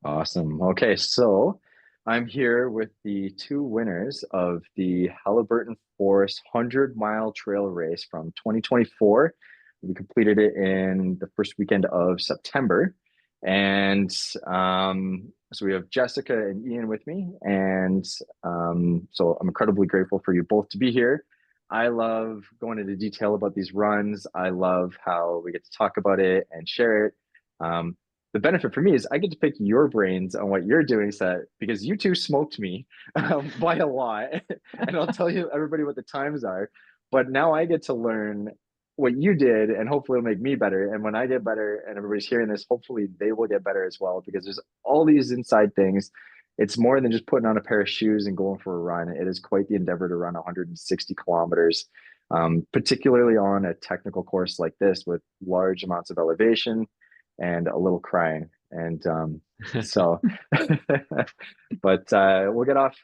Awesome. Okay, so I'm here with the two winners of the Haliburton Forest 100-mile trail race from 2024. We completed it in the first weekend of September. And so we have Jessica and Ian with me. And so I'm incredibly grateful for you both to be here. I love going into detail about these runs. I love how we get to talk about it and share it. The benefit for me is I get to pick your brains on what you're doing set because you two smoked me by a lot. And I'll tell you everybody what the times are. But now I get to learn what you did and hopefully it'll make me better. And when I get better and everybody's hearing this, hopefully they will get better as well because there's all these inside things. It's more than just putting on a pair of shoes and going for a run. It is quite the endeavor to run 160 kilometers, particularly on a technical course like this with large amounts of elevation and a little crying. And so, but we'll get off.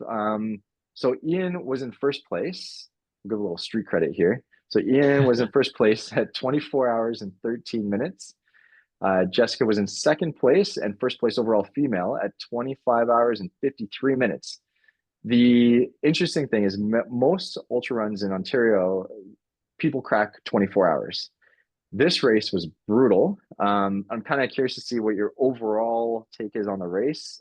So Ian was in first place. We'll give a little street credit here. So Ian was in first place at 24 hours and 13 minutes. Jessica was in second place and first place overall female at 25 hours and 53 minutes. The interesting thing is most ultra runs in Ontario, people crack 24 hours. This race was brutal. I'm kind of curious to see what your overall take is on the race.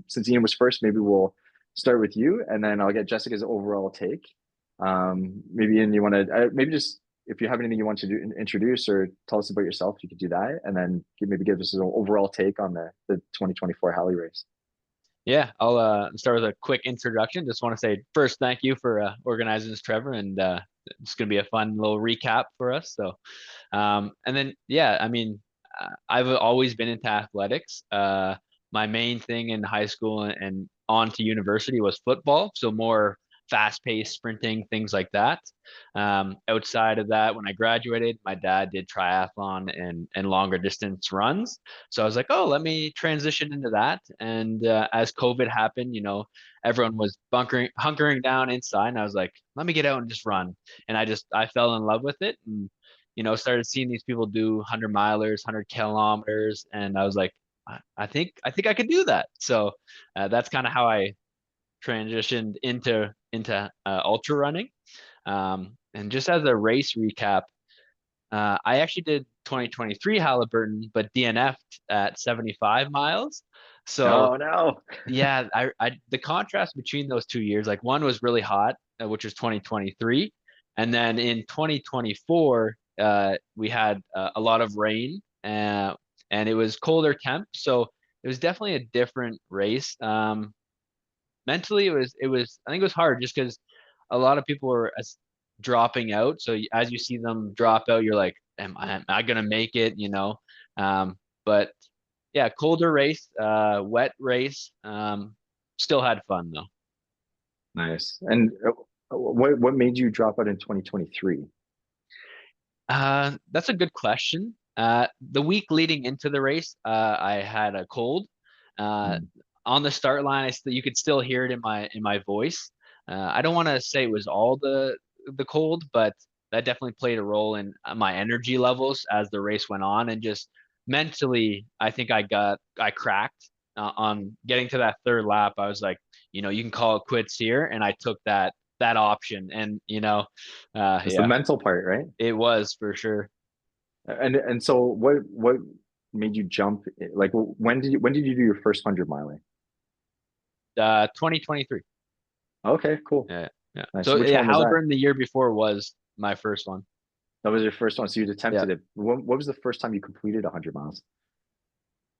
Since Ian was first, maybe we'll start with you, and then I'll get Jessica's overall take. Maybe Ian, you want to maybe just if you have anything you want to introduce or tell us about yourself, you could do that, and then maybe give us an overall take on the 2024 Halley race. Yeah, I'll start with a quick introduction. Just want to say first, thank you for organizing this, Trevor, and it's going to be a fun little recap for us. So, and then yeah, I mean, I've always been into athletics. My main thing in high school and on to university was football, so more fast-paced sprinting, things like that. Outside of that, when I graduated, my dad did triathlon and longer distance runs. So I was like, oh, let me transition into that. And as COVID happened, everyone was hunkering down inside, and I was like, let me get out and just run. And I fell in love with it, and started seeing these people do 100 milers, 100 kilometers, and I was like, I think I could do that. So that's kind of how I transitioned into ultra running. And just as a race recap, I actually did 2023 Haliburton, but DNF'd at 75 miles. So Oh no. yeah, the contrast between those 2 years, like one was really hot, which was 2023, and then in 2024, we had a lot of rain, and it was colder temp, so it was definitely a different race. Mentally, it was I think it was hard just because a lot of people were dropping out. So as you see them drop out, you're like, am I gonna make it? But yeah, colder race, wet race. Still had fun though. Nice. And what made you drop out in 2023? That's a good question. The week leading into the race, I had a cold. Uh, Hmm. on the start line, you could still hear it in my voice. I don't want to say it was all the cold, but that definitely played a role in my energy levels as the race went on, and just mentally, I think I cracked on getting to that third lap. I was like, you can call it quits here, and I took that option, and It's the yeah, mental part, right? it was for sure. And so what made you jump? Like when did you do your first 100 miler? 2023. Okay, cool. Yeah, yeah. Nice. So Which yeah, one was that? Haliburton the year before was my first one. That was your first one. So you'd Yeah, attempted it. What was the first time you completed 100 miles?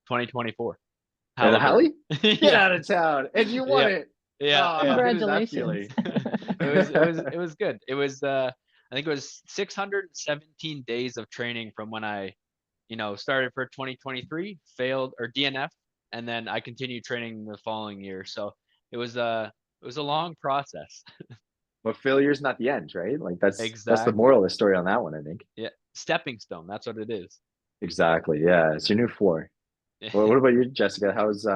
2024. And the Haliburton. Halley? Get Yeah, out of town. And you won yeah, it. yeah, Oh, how yeah. good is that Congratulations. feeling? It was good. It was I think it was 617 days of training from when I, started for 2023, failed or DNF, and then I continued training the following year. So it was a long process. But failure's not the end, right? Like that's the Exactly. moral of the story on that one, I think. Yeah. Stepping stone. That's what it is. Exactly. Yeah. It's your new floor. Well, what about you, Jessica? How's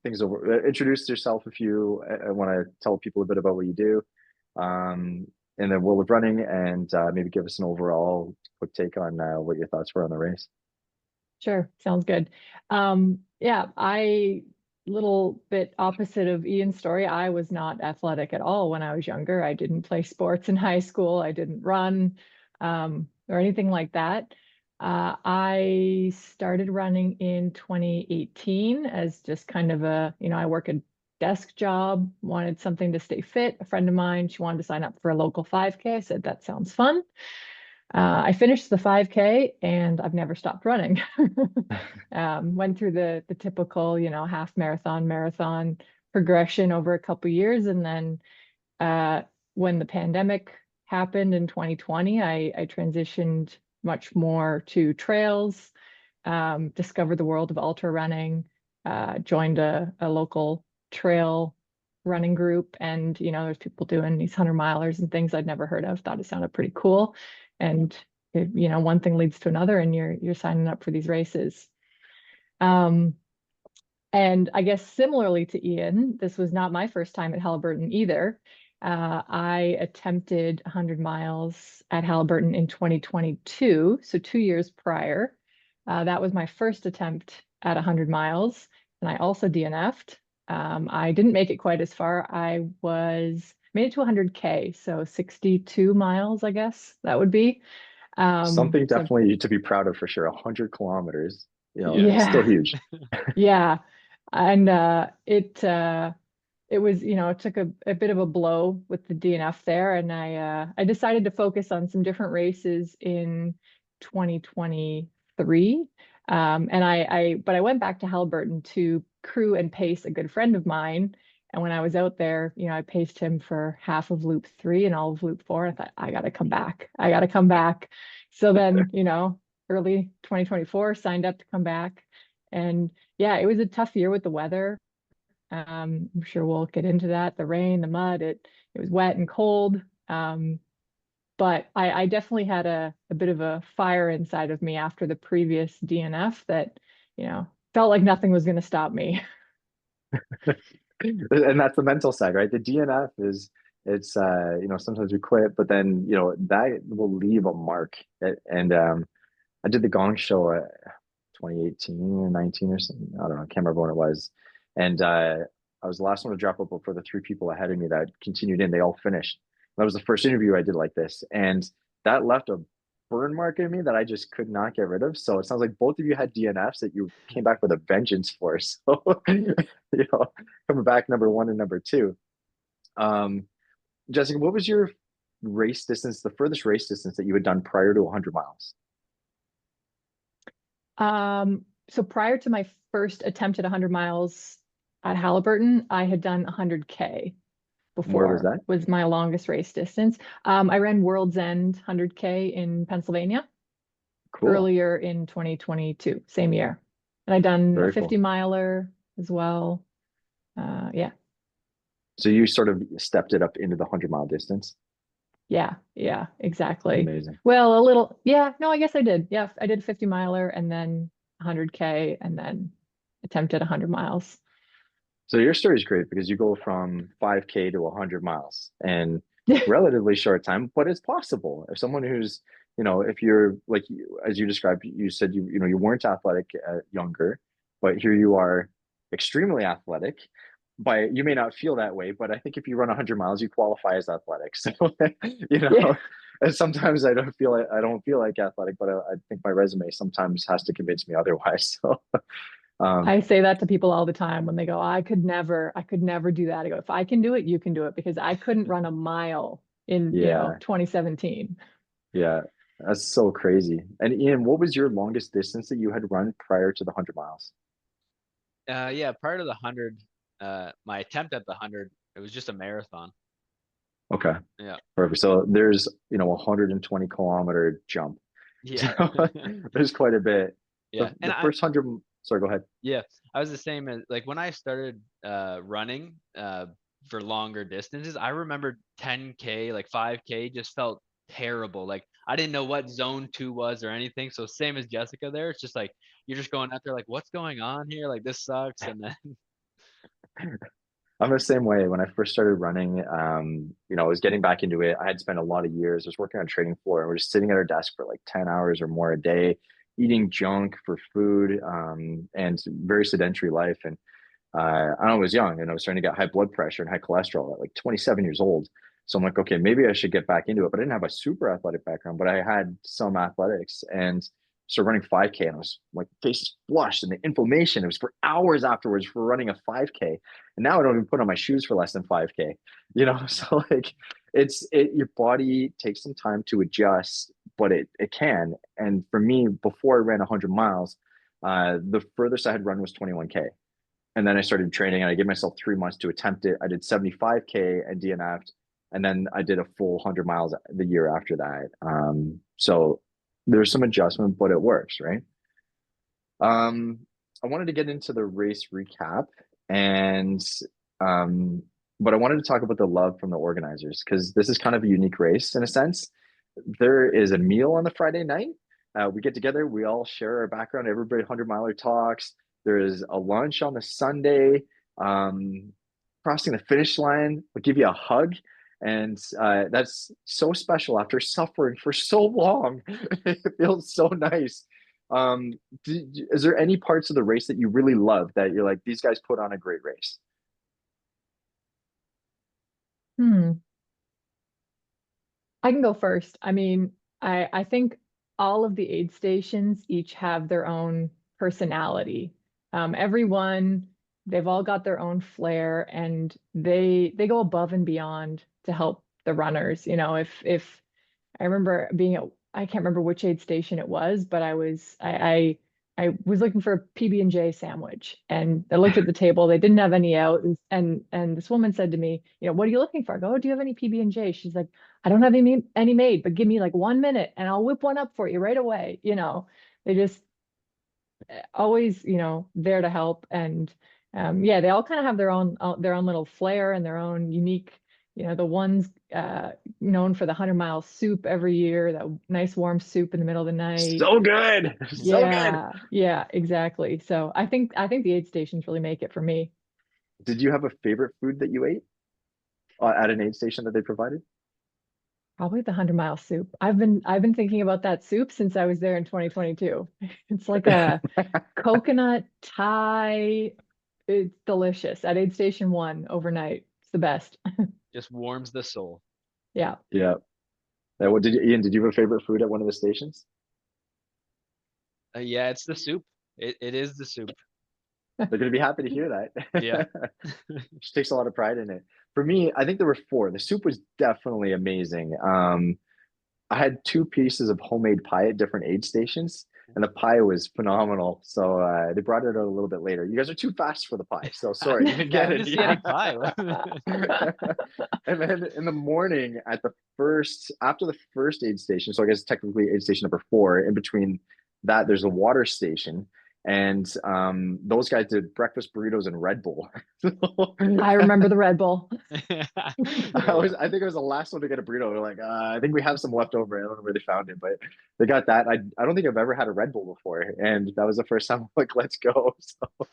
things over? Introduce yourself if you want to tell people a bit about what you do in the world of running, and maybe give us an overall quick take on what your thoughts were on the race. Sure, sounds good. Yeah, I little bit opposite of Ian's story. I was not athletic at all when I was younger. I didn't play sports in high school. I didn't run or anything like that. I started running in 2018 as just kind of I work a desk job, wanted something to stay fit. A friend of mine, she wanted to sign up for a local 5K. I said, that sounds fun. I finished the 5K and I've never stopped running. Went through the typical, half marathon, marathon progression over a couple years. And then when the pandemic happened in 2020, I transitioned much more to trails, discovered the world of ultra running, joined a local trail running group. And, there's people doing these 100 milers and things I'd never heard of. Thought it sounded pretty cool. And, one thing leads to another and you're signing up for these races. Um, and I guess similarly to Ian, this was not my first time at Haliburton either. I attempted 100 miles at Haliburton in 2022, so 2 years prior. That was my first attempt at 100 miles, and I also DNF'd. I didn't make it quite as far. I made it to 100K, so 62 miles, I guess that would be. Something So definitely to be proud of for sure. 100 kilometers, still yeah, huge. yeah. And it was, it took a bit of a blow with the DNF there, and I decided to focus on some different races in 2023. But I went back to Haliburton to crew and pace a good friend of mine. And when I was out there, I paced him for half of loop 3 and all of loop 4. I thought, I gotta come back. I gotta come back. So then, early 2024, signed up to come back. And yeah, it was a tough year with the weather. I'm sure we'll get into that. The rain, the mud, it was wet and cold. But I definitely had a bit of a fire inside of me after the previous DNF that, felt like nothing was going to stop me. And that's the mental side, right? The DNF is it's sometimes we quit, but then that will leave a mark. And I did the Gong Show 2018 or 19 or something. I don't know. I can't remember when it was. And I was the last one to drop out before the three people ahead of me that continued in. They all finished. That was the first interview I did like this. And that left a burn mark in me that I just could not get rid of. So it sounds like both of you had DNFs that you came back with a vengeance for. So, coming back number one and number two. Um, Jessica, what was your race distance, the furthest race distance that you had done prior to 100 miles? So prior to my first attempt at 100 miles at Haliburton, I had done 100K Where was before, that? was my longest race distance. I ran World's End 100K in Pennsylvania Cool. earlier in 2022, same year. And I done a Very 50 cool. miler as well. Yeah, So you sort of stepped it up into the 100-mile distance. yeah, exactly. Amazing. Well, a little, yeah, no, I guess I did. Yeah, I did 50 miler and then 100K and then attempted 100 miles. So your story is great because you go from 5K to 100 miles in relatively short time, but it's possible. If someone who's, if you're like as you described, you said you weren't athletic younger, but here you are extremely athletic. But you may not feel that way, but I think if you run 100 miles, you qualify as athletic. So, you Yeah. know, and sometimes I don't feel like athletic, but I think my resume sometimes has to convince me otherwise. So, um, I say that to people all the time when they go, I could never do that. I go, if I can do it, you can do it because I couldn't run a mile in, yeah. 2017. Yeah, that's so crazy. And Ian, what was your longest distance that you had run prior to the 100 miles? Yeah, prior to the 100, my attempt at the 100, it was just a marathon. Okay, Yeah. perfect. So there's, 120-kilometer jump. So Yeah. there's quite a bit. Yeah. The And first 100, sorry, go ahead. yeah, I was the same as like when I started running for longer distances, I remember 10K, like 5K just felt terrible. Like I didn't know what zone 2 was or anything. So same as Jessica there, it's just like you're just going out there like what's going on here? Like this sucks and then I'm the same way. When I first started running, I was getting back into it. I had spent a lot of years. I was working on a trading floor, and we're just sitting at our desk for like 10 hours or more a day, eating junk for food, and very sedentary life. And I was young and I was starting to get high blood pressure and high cholesterol at like 27 years old. So I'm like, okay, maybe I should get back into it. But I didn't have a super athletic background, but I had some athletics and started running 5K and I was like face flushed and the inflammation. It was for hours afterwards for running a 5K. And now I don't even put on my shoes for less than 5K, you know? So like your body takes some time to adjust, but it can. And for me, before I ran 100 miles, the furthest I had run was 21K. And then I started training and I gave myself 3 months to attempt it. I did 75K and DNF'd. And then I did a full 100 miles the year after that. So there's some adjustment, but it works, right? Um, I wanted to get into the race recap and um, but I wanted to talk about the love from the organizers because this is kind of a unique race in a sense. There is a meal on the Friday night. We get together, we all share our background, everybody 100 miler talks. There is a lunch on the Sunday. Um, Crossing the finish line, we'll give you a hug. And that's so special after suffering for so long. It feels so nice. Um, is there any parts of the race that you really love that you're like, these guys put on a great race? Hmm. I can go first. I mean, I think all of the aid stations each have their own personality. Everyone, they've all got their own flair, and they go above and beyond to help the runners. You know, if I remember being at, I can't remember which aid station it was, but I was looking for a PB&J sandwich, and I looked at the table. They didn't have any out, and this woman said to me, you know, what are you looking for? I go, oh, do you have any PB&J? She's like, I don't have any made, but give me like 1 minute, and I'll whip one up for you right away. You know, they just always, you know, there to help. And yeah, they all kind of have their own little flair and their own unique, you know, the ones known for the 100 mile soup every year, that nice warm soup in the middle of the night. So good. So good. Yeah, yeah, exactly. So I think the aid stations really make it for me. Did you have a favorite food that you ate at an aid station that they provided? Probably the 100 mile soup. I've been thinking about that soup since I was there in 2022. It's like a coconut Thai. It's delicious at Aid Station 1 overnight. It's the best. Just warms the soul. Yeah. Yeah. What did you, Ian, did you have a favorite food at one of the stations? Yeah, it's the soup. It is the soup. They're going to be happy to hear Yeah. that. She takes a lot of pride in it. For me, I think there were four. The soup was definitely amazing. I had two pieces of homemade pie at different aid stations, and the pie was phenomenal. So they brought it out a little bit later. You guys are too fast for the pie, so sorry, you didn't Yeah, I get didn't it. see any Yeah. pie. And then in the morning at the first, after the first aid station, so I guess technically aid station number four, in between that, there's a water station. And those guys did breakfast burritos and Red Bull. I remember the Red Bull. Yeah. I think I was the last one to get a burrito. They're like, I think we have some left over. I don't know where they found it, but they got that. I don't think I've ever had a Red Bull before, and that was the first time I'm like, let's go. So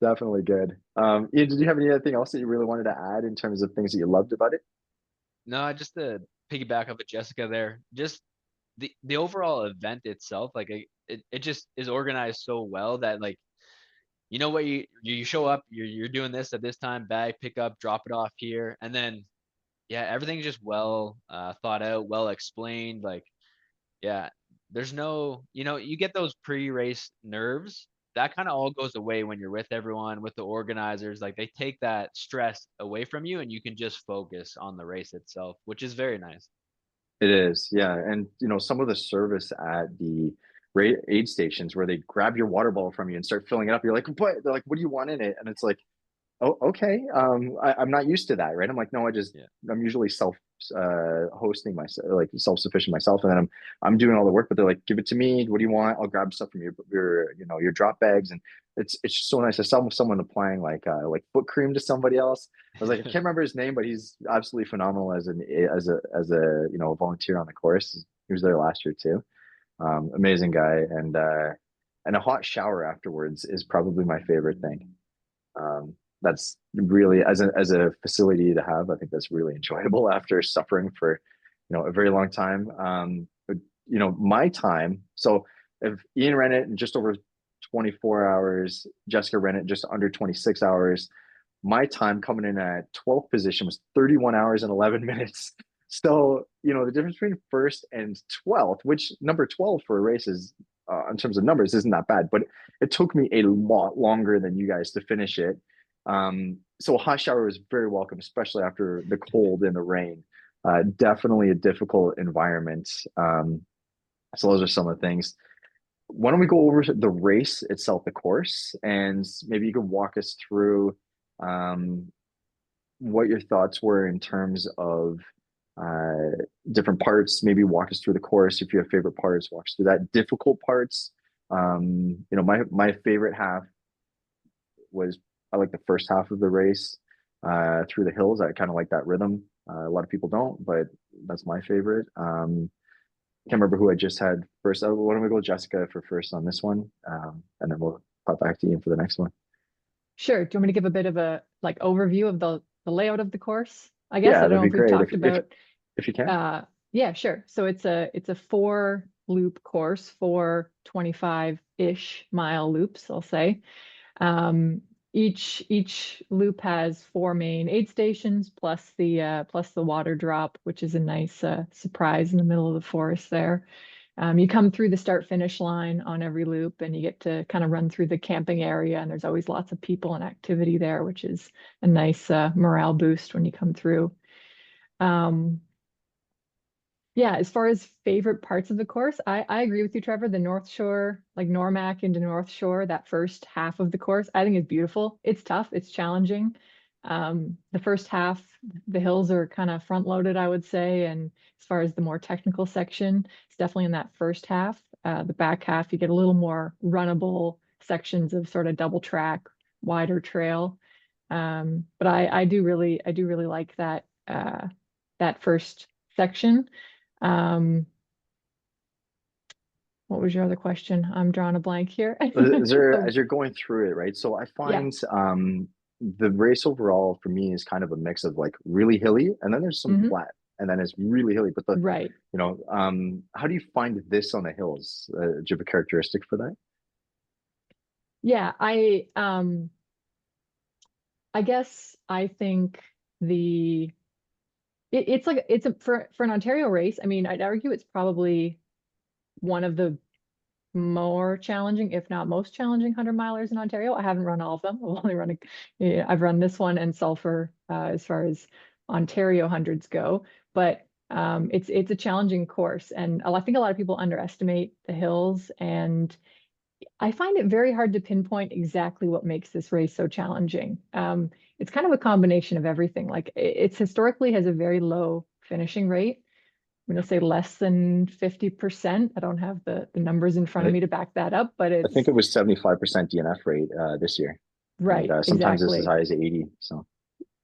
definitely good. Ian, did you have anything else that you really wanted to add in terms of things that you loved about it? No, just to piggyback off of Jessica there, just the overall event itself, like it just is organized so well that like you know what you show up, you're doing this at this time, bag pick up, drop it off here, and then yeah, everything's just well thought out, well explained. Like yeah, there's no, you know, you get those pre-race nerves. That kind of all goes away when you're with everyone, with the organizers. Like they take that stress away from you and you can just focus on the race itself, which is very nice. It is, yeah. And some of the service at the aid stations where they grab your water bottle from you and start filling it up. You're like, what? They're like, what do you want in it? And it's like, oh, okay. I'm not used to that, right? I'm like, no, Yeah. I'm usually self hosting myself, like self sufficient myself, and then I'm doing all the work. But they're like, give it to me. What do you want? I'll grab stuff from your drop bags, and it's just so nice. I saw someone applying like foot cream to somebody else. I was like, I can't remember his name, but he's absolutely phenomenal as a volunteer on the course. He was there last year too. Amazing guy, and a hot shower afterwards is probably my favorite thing. That's really as a facility to have. I think that's really enjoyable after suffering for a very long time. But my time. So if Ian ran it in just over 24 hours. Jessica ran it just under 26 hours. My time coming in at 12th position was 31 hours and 11 minutes. So, the difference between first and 12th, which number 12 for a race is, in terms of numbers, isn't that bad, but it took me a lot longer than you guys to finish it. So a hot shower was very welcome, especially after the cold and the rain. Definitely a difficult environment. So those are some of the things. Why don't we go over the race itself, the course, and maybe you could walk us through um, what your thoughts were in terms of uh, different parts. Maybe walk us through the course if you have favorite parts. Walk us through that. Difficult parts. My favorite half was I like the first half of the race through the hills. I kind of like that rhythm. A lot of people don't, but that's my favorite. Can't remember who I just had first. Why don't we go Jessica for first on this one, and then we'll pop back to Ian for the next one. Sure. Do you want me to give a bit of a like overview of the layout of the course? I guess Yeah, I don't that'd know be if we've great talked about. if you can. Yeah, sure. So it's a 4 loop course, 4 25-ish mile loops, I'll say. Um, each loop has 4 main aid stations plus the water drop, which is a nice surprise in the middle of the forest there. You come through the start finish line on every loop, and you get to kind of run through the camping area, and there's always lots of people and activity there, which is a nice morale boost when you come through. Um, yeah, as far as favorite parts of the course, I agree with you, Trevor. The North Shore, like Normac into North Shore, that first half of the course, I think is beautiful. It's tough, it's challenging. The first half, the hills are kind of front loaded, I would say. And as far as the more technical section, it's definitely in that first half. The back half, you get a little more runnable sections of sort of double track, wider trail. But I do really like that first section. Um, what was your other question? I'm drawing a blank here. Is there, Oh, as you're going through it, right? So I yeah. find the race overall for me is kind of a mix of like really hilly, and then there's some Hmm. flat, and then it's really hilly. But Right. how do you find this on the hills? Do you have a characteristic for that? Yeah, I guess I think the it's like it's a for an Ontario race. I mean, I'd argue it's probably one of the more challenging, if not most challenging 100 milers in Ontario. I haven't run all of them. I've only run yeah, I've run this one and Sulphur as far as Ontario hundreds go. But it's a challenging course, and I think a lot of people underestimate the hills, and I find it very hard to pinpoint exactly what makes this race so challenging. It's kind of a combination of everything. Like it's historically has a very low finishing rate. I'm going to say less than 50%. I don't have the numbers in front of I, me to back that up, but I think it's it was 75% DNF rate this year, and right, sometimes it's as exactly. high as 80. So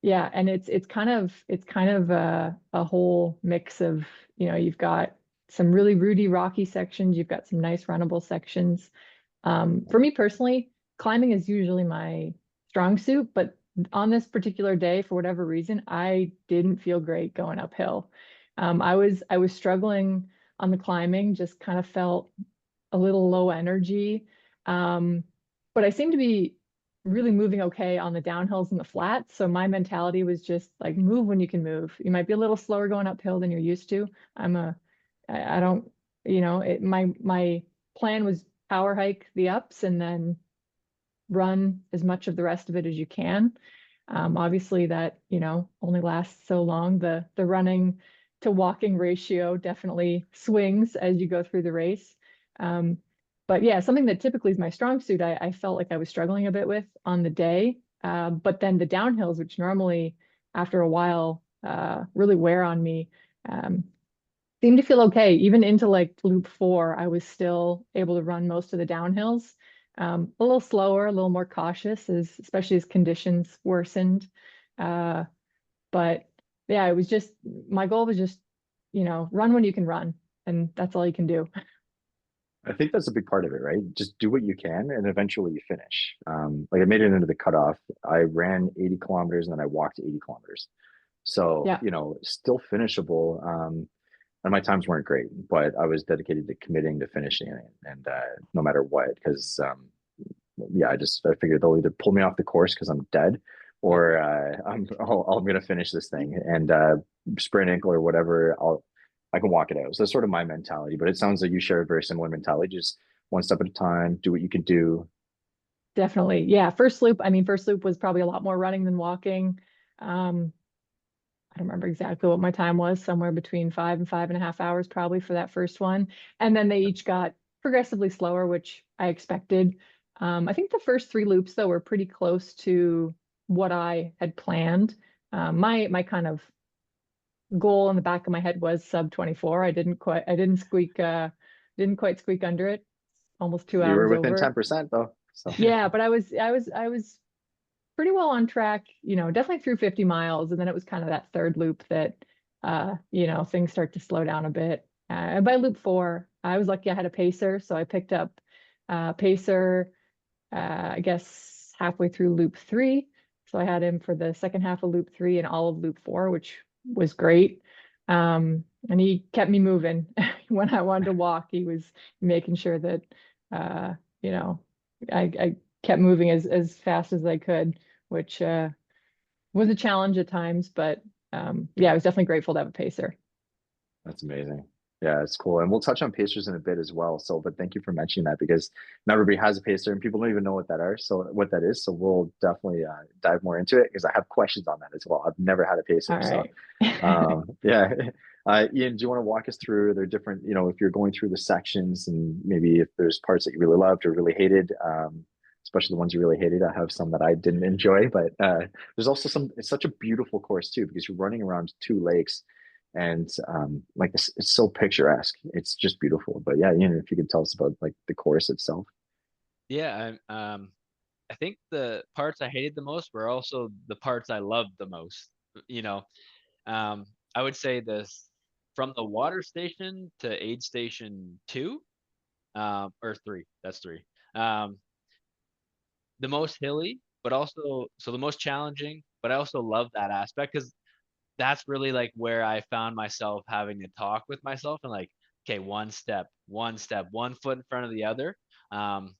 Yeah, and it's kind of a whole mix of, you've got some really rooty rocky sections, you've got some nice runnable sections. For me personally, climbing is usually my strong suit, but on this particular day, for whatever reason, I didn't feel great going uphill. I was struggling on the climbing, just kind of felt a little low energy. Um, but I seemed to be really moving okay on the downhills and the flats. So my mentality was just like move when you can move. You might be a little slower going uphill than you're used to. I don't, my plan was power hike the ups and then run as much of the rest of it as you can. Obviously that, only lasts so long. The running to walking ratio definitely swings as you go through the race. Um, but yeah, something that typically is my strong suit, I felt like I was struggling a bit with on the day. But then the downhills, which normally after a while really wear on me, um, seemed to feel okay. Even into like loop 4, I was still able to run most of the downhills. A little slower, a little more cautious, especially as conditions worsened. Uh, but yeah, it was just my goal was just, run when you can run, and that's all you can do. I think that's a big part of it, right? Just do what you can, and eventually you finish. Like I made it into the cutoff. I ran 80 kilometers, and then I walked 80 kilometers. So, Yeah. still finishable. And my times weren't great, but I was dedicated to committing to finishing it, and no matter what, because yeah, I figured they'll either pull me off the course because I'm dead, or I'm gonna finish this thing and sprinting or whatever. I can walk it out. So that's sort of my mentality. But it sounds like you share a very similar mentality, just one step at a time, do what you can do. Definitely. Yeah. First loop was probably a lot more running than walking. Um, I don't remember exactly what my time was, somewhere between 5 and 5.5 hours probably for that first one. And then they each got progressively slower, which I expected. I think the first three loops though were pretty close to what I had planned. My kind of goal in the back of my head was sub 24. Didn't quite squeak under it. Almost two You were hours within over. 10% though. So Yeah, but I was pretty well on track, definitely through 50 miles. And then it was kind of that third loop that, things start to slow down a bit. And by loop four, I was lucky I had a pacer. So I picked up pacer, I guess halfway through loop three. So I had him for the second half of loop three and all of loop four, which was great. And he kept me moving when I wanted to walk. He was making sure that, uh, you know, I kept moving as fast as I could, which was a challenge at times, but yeah, I was definitely grateful to have a pacer. that's amazing. Yeah, it's cool. And we'll touch on pacers in a bit as well. So, but thank you for mentioning that because not everybody has a pacer and people don't even know what that are. So, what that is. So, we'll definitely dive more into it because I have questions on that as well. I've never had a pacer. All So, right. yeah. Ian, do you want to walk us through their different, if you're going through the sections and maybe if there's parts that you really loved or really hated, especially the ones you really hated. I have some that I didn't enjoy, but there's also it's such a beautiful course too because you're running around two lakes and like it's so picturesque. It's just beautiful. But yeah, if you could tell us about like the course itself. Yeah, I think the parts I hated the most were also the parts I loved the most. You know, um, I would say this from the water station to aid station two, or three. That's three. Um, the most hilly, but also so the most challenging. But I also love that aspect because that's really like where I found myself having to talk with myself and like, okay, one step, one foot in front of the other. Um,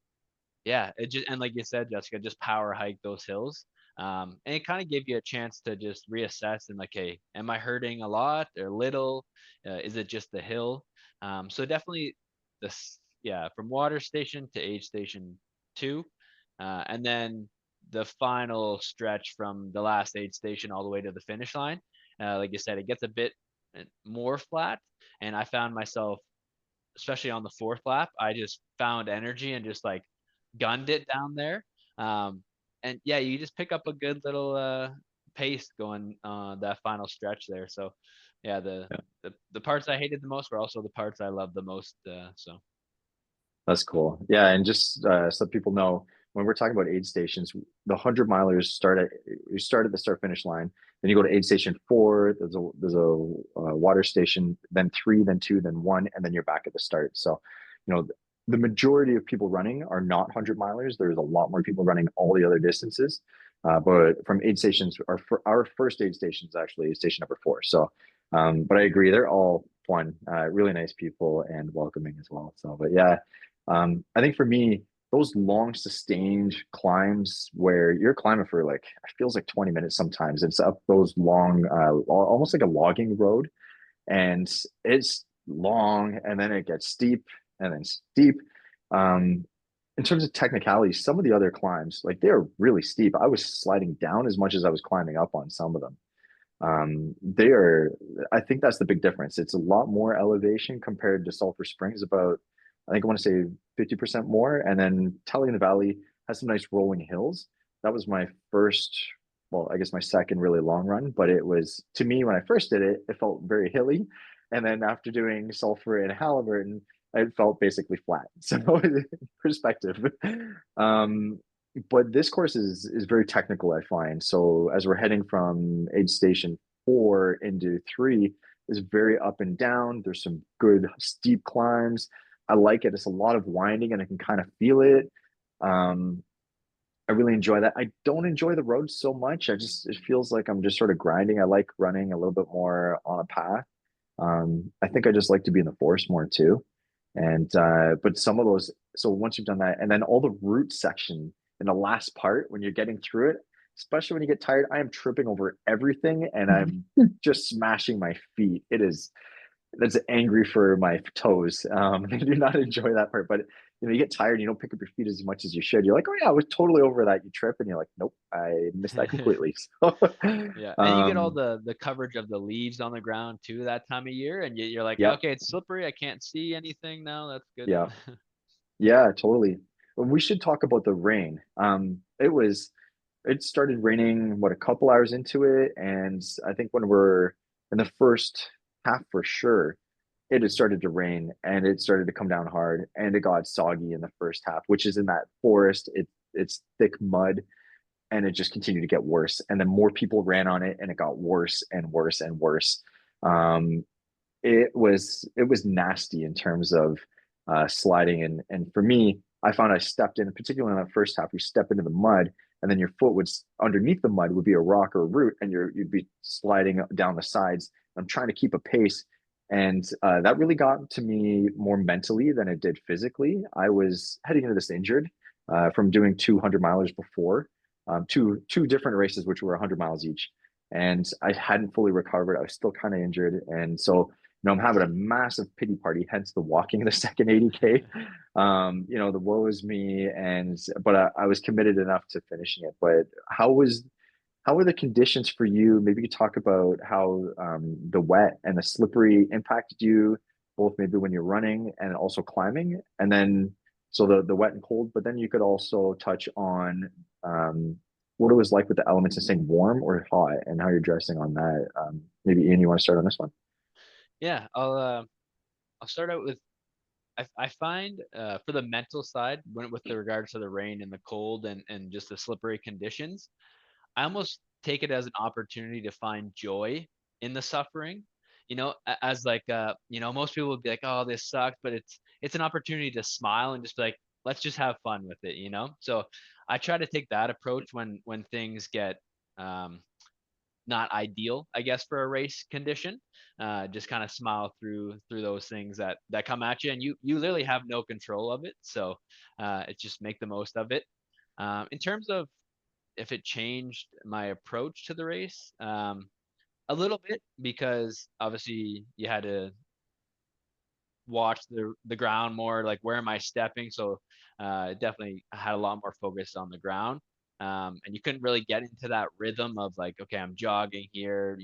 yeah, it just and like you said, Jessica, just power hike those hills. And it kind of gave you a chance to just reassess and like, hey, am I hurting a lot or little? Is it just the hill? So definitely this, yeah, from water station to aid station two, and then the final stretch from the last aid station all the way to the finish line. Like you said, it gets a bit more flat, and I found myself, especially on the fourth lap, I just found energy and just like gunned it down there. Um, and yeah, you just pick up a good little pace going that final stretch there. So yeah, the parts I hated the most were also the parts I loved the most. So That's cool. Yeah, and just so people know, when we're talking about aid stations, the 100 milers you start at the start finish line, then you go to aid station four. There's a water station, then three, then two, then one, and then you're back at the start. So, you know, the majority of people running are not 100 milers. There's a lot more people running all the other distances. But from aid stations, our first aid station is actually station number four. So, but I agree, they're all fun, really nice people and welcoming as well. So, but yeah. I think for me, those long sustained climbs where you're climbing for like it feels like 20 minutes sometimes. It's up those long, almost like a logging road, and it's long, and then it gets steep, and then steep. Um, in terms of technicality, some of the other climbs, like they're really steep. I was sliding down as much as I was climbing up on some of them. They are, I think that's the big difference. It's a lot more elevation compared to Sulphur Springs, about, I think I want to say 50% more. And then Tully in the Valley has some nice rolling hills. That was my first, well, I guess my second really long run, but it was, to me, when I first did it, it felt very hilly. And then after doing Sulphur and Haliburton, it felt basically flat. So perspective. Um, but this course is very technical, I find. So as we're heading from aid station four into three, is very up and down. There's some good steep climbs. I like it. It's a lot of winding, and I can kind of feel it. Um, I really enjoy that. I don't enjoy the road so much. It feels like I'm just sort of grinding. I like running a little bit more on a path. I think I just like to be in the forest more too. And but some of those so once you've done that, and then all the root section in the last part when you're getting through it, especially when you get tired, I am tripping over everything and I'm just smashing my feet. It is that's angry for my toes. I do not enjoy that part, but you get tired, you don't pick up your feet as much as you should. You're like, oh yeah, I was totally over that. You trip, and you're like, nope, I missed that completely. So, Yeah, and you get all um, the coverage of the leaves on the ground too that time of year, and you're like, yep, okay, it's slippery. I can't see anything now. That's good. yeah, yeah, totally. Well, we should talk about the rain. It started raining what a couple hours into it, and I think when we're in the first half for sure, it had started to rain and it started to come down hard and it got soggy in the first half, which is in that forest. It's thick mud and it just continued to get worse. And then more people ran on it and it got worse and worse and worse. Um, it was nasty in terms of sliding and for me, I found I stepped in, particularly in that first half, you step into the mud and then your foot would underneath the mud would be a rock or a root and you'd be sliding down the sides. I'm trying to keep a pace and that really got to me more mentally than it did physically. I was heading into this injured from doing 200 milers before, two different races which were 100 miles each, and I hadn't fully recovered. I was still kind of injured, and so I'm having a massive pity party, hence the walking the second 80K. The woe is me, and but I was committed enough to finishing it. But how were the conditions for you? Maybe you could talk about how the wet and the slippery impacted you, both maybe when you're running and also climbing, and then so the wet and cold. But then you could also touch on what it was like with the elements and staying warm or hot, and how you're dressing on that. Maybe Ian, you want to start on this one? Yeah, I'll start out with I find for the mental side, when with the regards to the rain and the cold and just the slippery conditions, I almost take it as an opportunity to find joy in the suffering. As like most people would be like, "Oh, this sucks," but it's an opportunity to smile and just be like, "Let's just have fun with it." So I try to take that approach when things get um, not ideal, I guess, for a race condition. Just kind of smile through those things that come at you, and you literally have no control of it. So it's just make the most of it. In terms of if it changed my approach to the race, a little bit, because obviously you had to watch the ground more, like where am I stepping. So definitely had a lot more focus on the ground, and you couldn't really get into that rhythm of like, okay, I'm jogging here.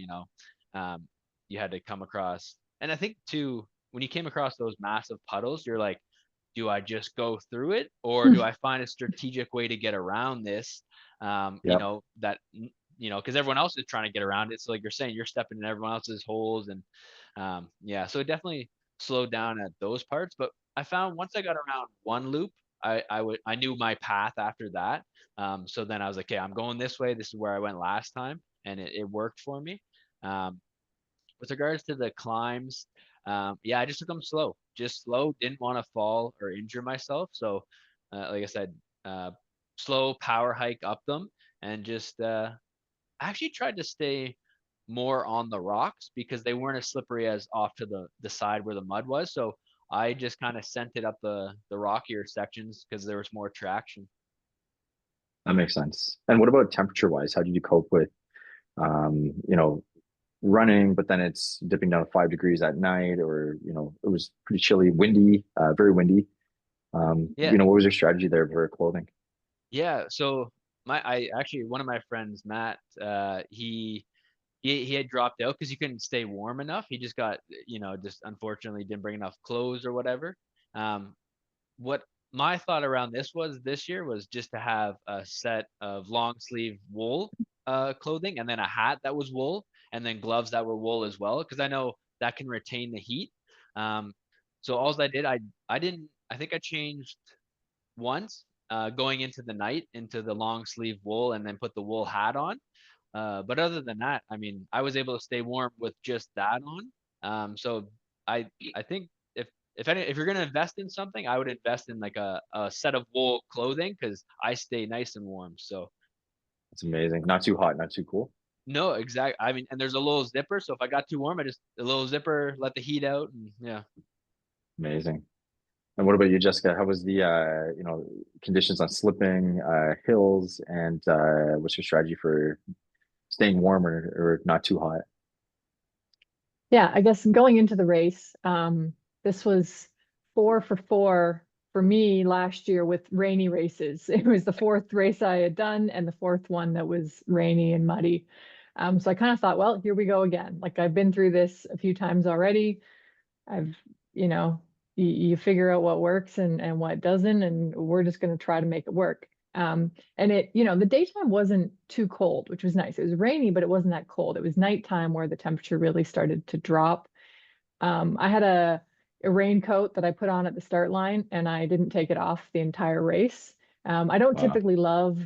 Um, you had to come across, and I think too, when you came across those massive puddles, you're like, do I just go through it, or do I find a strategic way to get around this? Yep, Because everyone else is trying to get around it. So like you're saying, you're stepping in everyone else's holes, and yeah, so it definitely slowed down at those parts. But I found once I got around one loop, I knew my path after that. So then I was like, okay, I'm going this way. This is where I went last time, and it worked for me. Um, with regards to the climbs, yeah, I just took them slow, just slow. Didn't want to fall or injure myself, so like I said, uh, slow power hike up them, and just I actually tried to stay more on the rocks because they weren't as slippery as off to the side where the mud was. So I just kind of sent it up the rockier sections because there was more traction. that makes sense. And what about temperature wise? How did you cope with um, you know, running, but then it's dipping down to 5 degrees at night, or it was pretty chilly, windy, very windy. Yeah, What was your strategy there for clothing? yeah. So I actually one of my friends, Matt, he had dropped out because he couldn't stay warm enough. He just got, just unfortunately didn't bring enough clothes or whatever. Um, what my thought around this year was just to have a set of long sleeve wool clothing, and then a hat that was wool, and then gloves that were wool as well, because I know that can retain the heat. Um, so all I did, I didn't, I think I changed once going into the night into the long sleeve wool, and then put the wool hat on. But other than that, I mean, I was able to stay warm with just that on. So I think if you're gonna invest in something, I would invest in like a set of wool clothing because I stay nice and warm. So It's amazing. Not too hot, not too cool. no, exact. I mean, and there's a little zipper, so if I got too warm, I just a little zipper, let the heat out, and yeah. Amazing. And what about you, Jessica? How was the conditions on slipping, hills, and what's your strategy for staying warm or not too hot? Yeah, I guess going into the race, this was 4 for 4 for me last year with rainy races. It was the fourth race I had done and the fourth one that was rainy and muddy. So I kind of thought, well, here we go again. Like I've been through this a few times already. I've, you know, you figure out what works and what doesn't, and we're just going to try to make it work. And the daytime wasn't too cold, which was nice. It was rainy, but it wasn't that cold. It was nighttime where the temperature really started to drop. I had a raincoat that I put on at the start line, and I didn't take it off the entire race. I don't Wow. typically love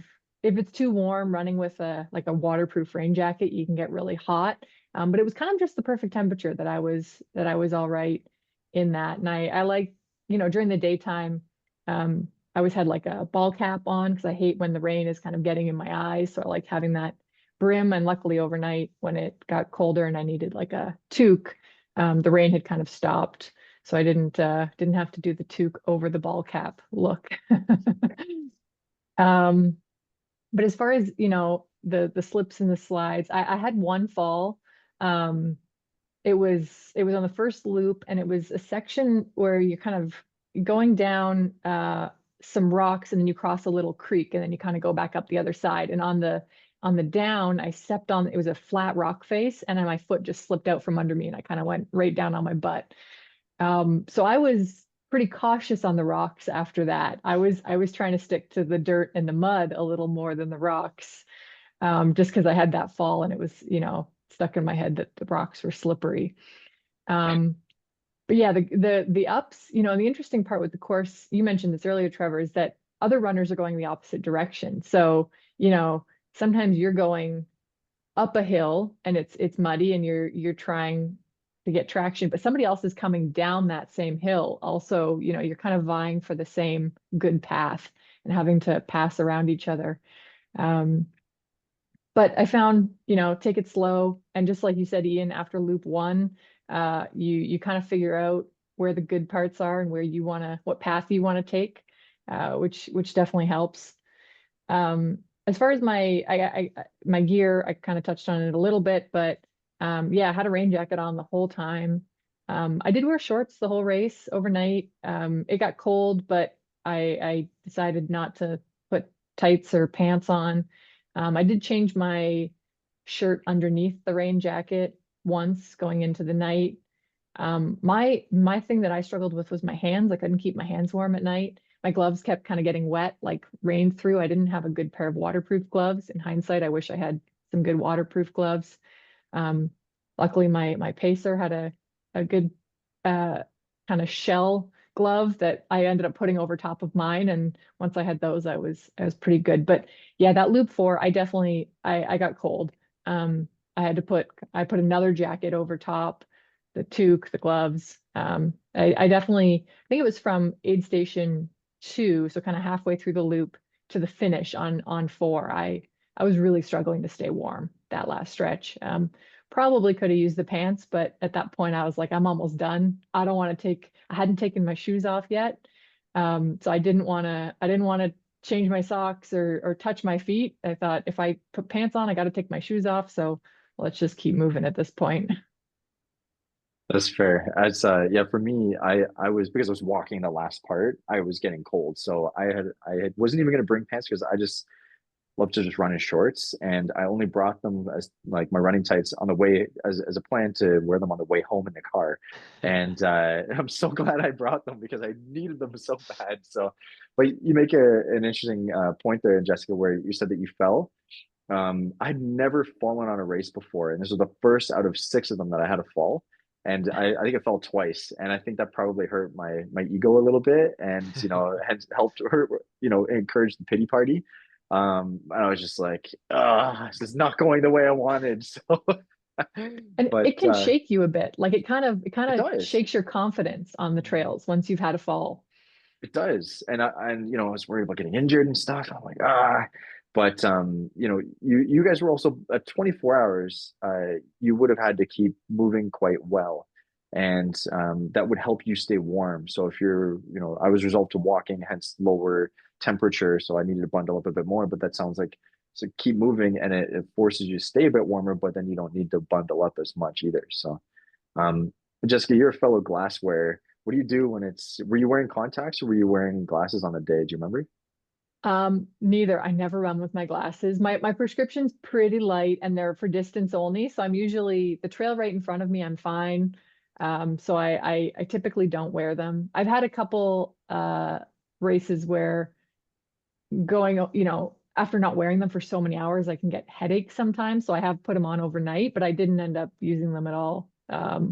if it's too warm running with a waterproof rain jacket, you can get really hot. But it was kind of just the perfect temperature that I was all right in that. And I like, during the daytime, I always had like a ball cap on because I hate when the rain is kind of getting in my eyes. So I like having that brim. And luckily overnight when it got colder and I needed like a toque, the rain had kind of stopped, so I didn't have to do the toque over the ball cap look. Um, but as far as the slips and the slides, I had one fall. Um, it was on the first loop, and it was a section where you're kind of going down some rocks, and then you cross a little creek, and then you kind of go back up the other side. And on the down, I stepped on it was a flat rock face, and then my foot just slipped out from under me, and I kind of went right down on my butt. So I was pretty cautious on the rocks after that. I was trying to stick to the dirt and the mud a little more than the rocks, just because I had that fall and it was, stuck in my head that the rocks were slippery. Um, but yeah, the ups, and the interesting part with the course, you mentioned this earlier, Trevor, is that other runners are going the opposite direction. So, sometimes you're going up a hill and it's muddy and you're trying to get traction, but somebody else is coming down that same hill. Also, you're kind of vying for the same good path and having to pass around each other. Um, but I found, take it slow. And just like you said, Ian, after loop one, you kind of figure out where the good parts are and what path you want to take, which definitely helps. As far as my gear, I kind of touched on it a little bit, but yeah, I had a rain jacket on the whole time. I did wear shorts the whole race overnight. It got cold, but I decided not to put tights or pants on. I did change my shirt underneath the rain jacket once going into the night. My thing that I struggled with was my hands. I couldn't keep my hands warm at night. My gloves kept kind of getting wet, like rain through. I didn't have a good pair of waterproof gloves. In hindsight, I wish I had some good waterproof gloves. Um, Luckily, my pacer had a good uh, kind of shell glove that I ended up putting over top of mine. And once I had those, I was pretty good. But yeah, that loop four, I got cold. Um, I put another jacket over top, the toque, the gloves. I definitely I think it was from aid station two, so kind of halfway through the loop to the finish on four. I was really struggling to stay warm that last stretch. Probably could have used the pants, but at that point I was like, I'm almost done. I hadn't taken my shoes off yet. So I didn't want to change my socks or touch my feet. I thought if I put pants on, I got to take my shoes off. So let's just keep moving at this point. That's fair. As yeah, for me, I was because I was walking the last part, I was getting cold. So I wasn't even gonna bring pants because I just love to just run in shorts, and I only brought them as like my running tights on the way as a plan to wear them on the way home in the car. And I'm so glad I brought them because I needed them so bad. So, but you make an interesting point there, Jessica, where you said that you fell. I'd never fallen on a race before, and this was the first out of six of them that I had a fall. And I think I fell twice, and I think that probably hurt my ego a little bit, and had helped her, encourage the pity party. And I was just like, this is not going the way I wanted. So, And but it can shake you a bit. Like it kind it of does. shakes your confidence on the trails once you've had a fall. It does. And I was worried about getting injured and stuff. I'm like, but you guys were also at 24 hours, you would have had to keep moving quite well. and that would help you stay warm. So if you're, I was resolved to walking, hence lower temperature, so I needed to bundle up a bit more. But that sounds like, so keep moving, and it forces you to stay a bit warmer, but then you don't need to bundle up as much either. So, um, Jessica, you're a fellow glassware. What do you do when were you wearing contacts or were you wearing glasses on the day? Do you remember? Neither. I never run with my glasses. My prescription's pretty light and they're for distance only. So I'm usually the trail right in front of me, I'm fine. So I typically don't wear them. I've had a couple races where going, after not wearing them for so many hours, I can get headaches sometimes. So I have put them on overnight, but I didn't end up using them at all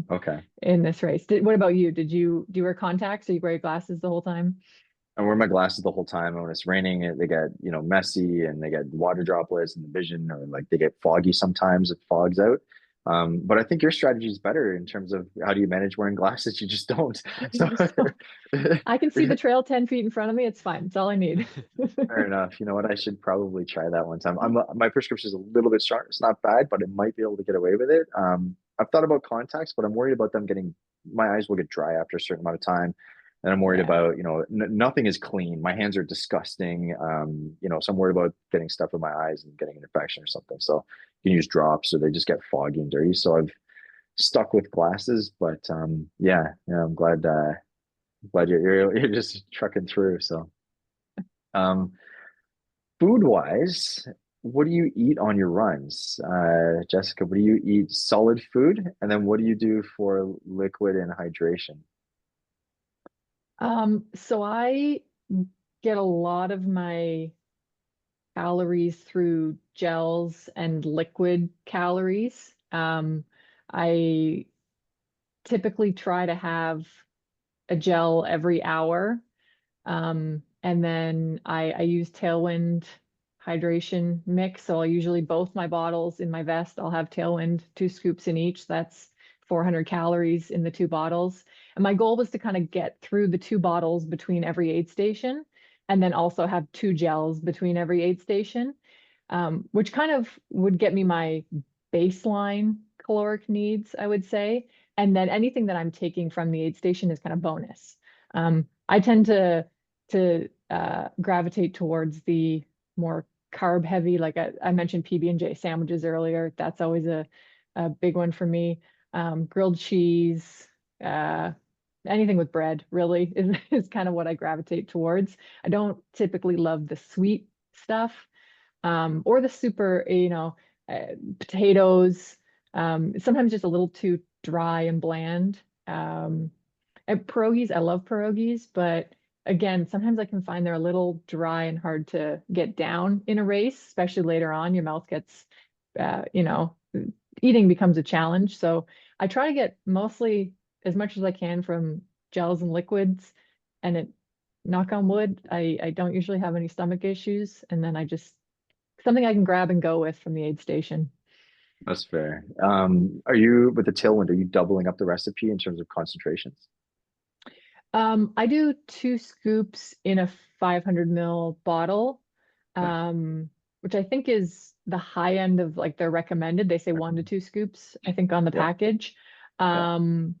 Okay. in this race. What about you? Do you wear contacts or you wear your glasses the whole time? I wear my glasses the whole time, and when it's raining, they get, messy, and they get water droplets in the vision, or like they get foggy sometimes. It fogs out. But I think your strategy is better in terms of how do you manage wearing glasses? You just don't. So I can see the trail 10 feet in front of me. It's fine. It's all I need. fair enough. You know what? I should probably try that one time. My prescription is a little bit strong. It's not bad, but I might be able to get away with it. I've thought about contacts, but I'm worried about them getting, my eyes will get dry after a certain amount of time. And I'm worried Yeah. about, nothing is clean. My hands are disgusting. So I'm worried about getting stuff in my eyes and getting an infection or something. So you can use drops or they just get foggy and dirty. So I've stuck with glasses, but yeah, I'm glad you're just trucking through. So um, food wise, what do you eat on your runs? Jessica, what do you eat? Solid food? And then what do you do for liquid and hydration? So I get a lot of my calories through gels and liquid calories. I typically try to have a gel every hour. And then I use Tailwind hydration mix. So I'll usually both my bottles in my vest, I'll have Tailwind, 2 scoops in each. That's 400 calories in the 2 bottles. And my goal was to kind of get through the 2 bottles between every aid station, and then also have 2 gels between every aid station, which kind of would get me my baseline caloric needs, I would say. And then anything that I'm taking from the aid station is kind of bonus. I tend to gravitate towards the more carb heavy, like I mentioned PB&J sandwiches earlier. That's always a big one for me. Grilled cheese, uh, anything with bread really is kind of what I gravitate towards. I don't typically love the sweet stuff, or the super, potatoes. Sometimes just a little too dry and bland. And pierogies, I love pierogies, but again, sometimes I can find they're a little dry and hard to get down in a race, especially later on. Your mouth gets, uh, you know, eating becomes a challenge. So I try to get mostly as much as I can from gels and liquids, and knock on wood, I don't usually have any stomach issues. And then I just something I can grab and go with from the aid station. That's fair. Are you with the tailwind, are you doubling up the recipe in terms of concentrations? I do 2 scoops in a 500 ml bottle, Yeah. which I think is the high end of like their recommended. They say 1 to 2 scoops, I think, on the Yeah. package. Yeah. Um,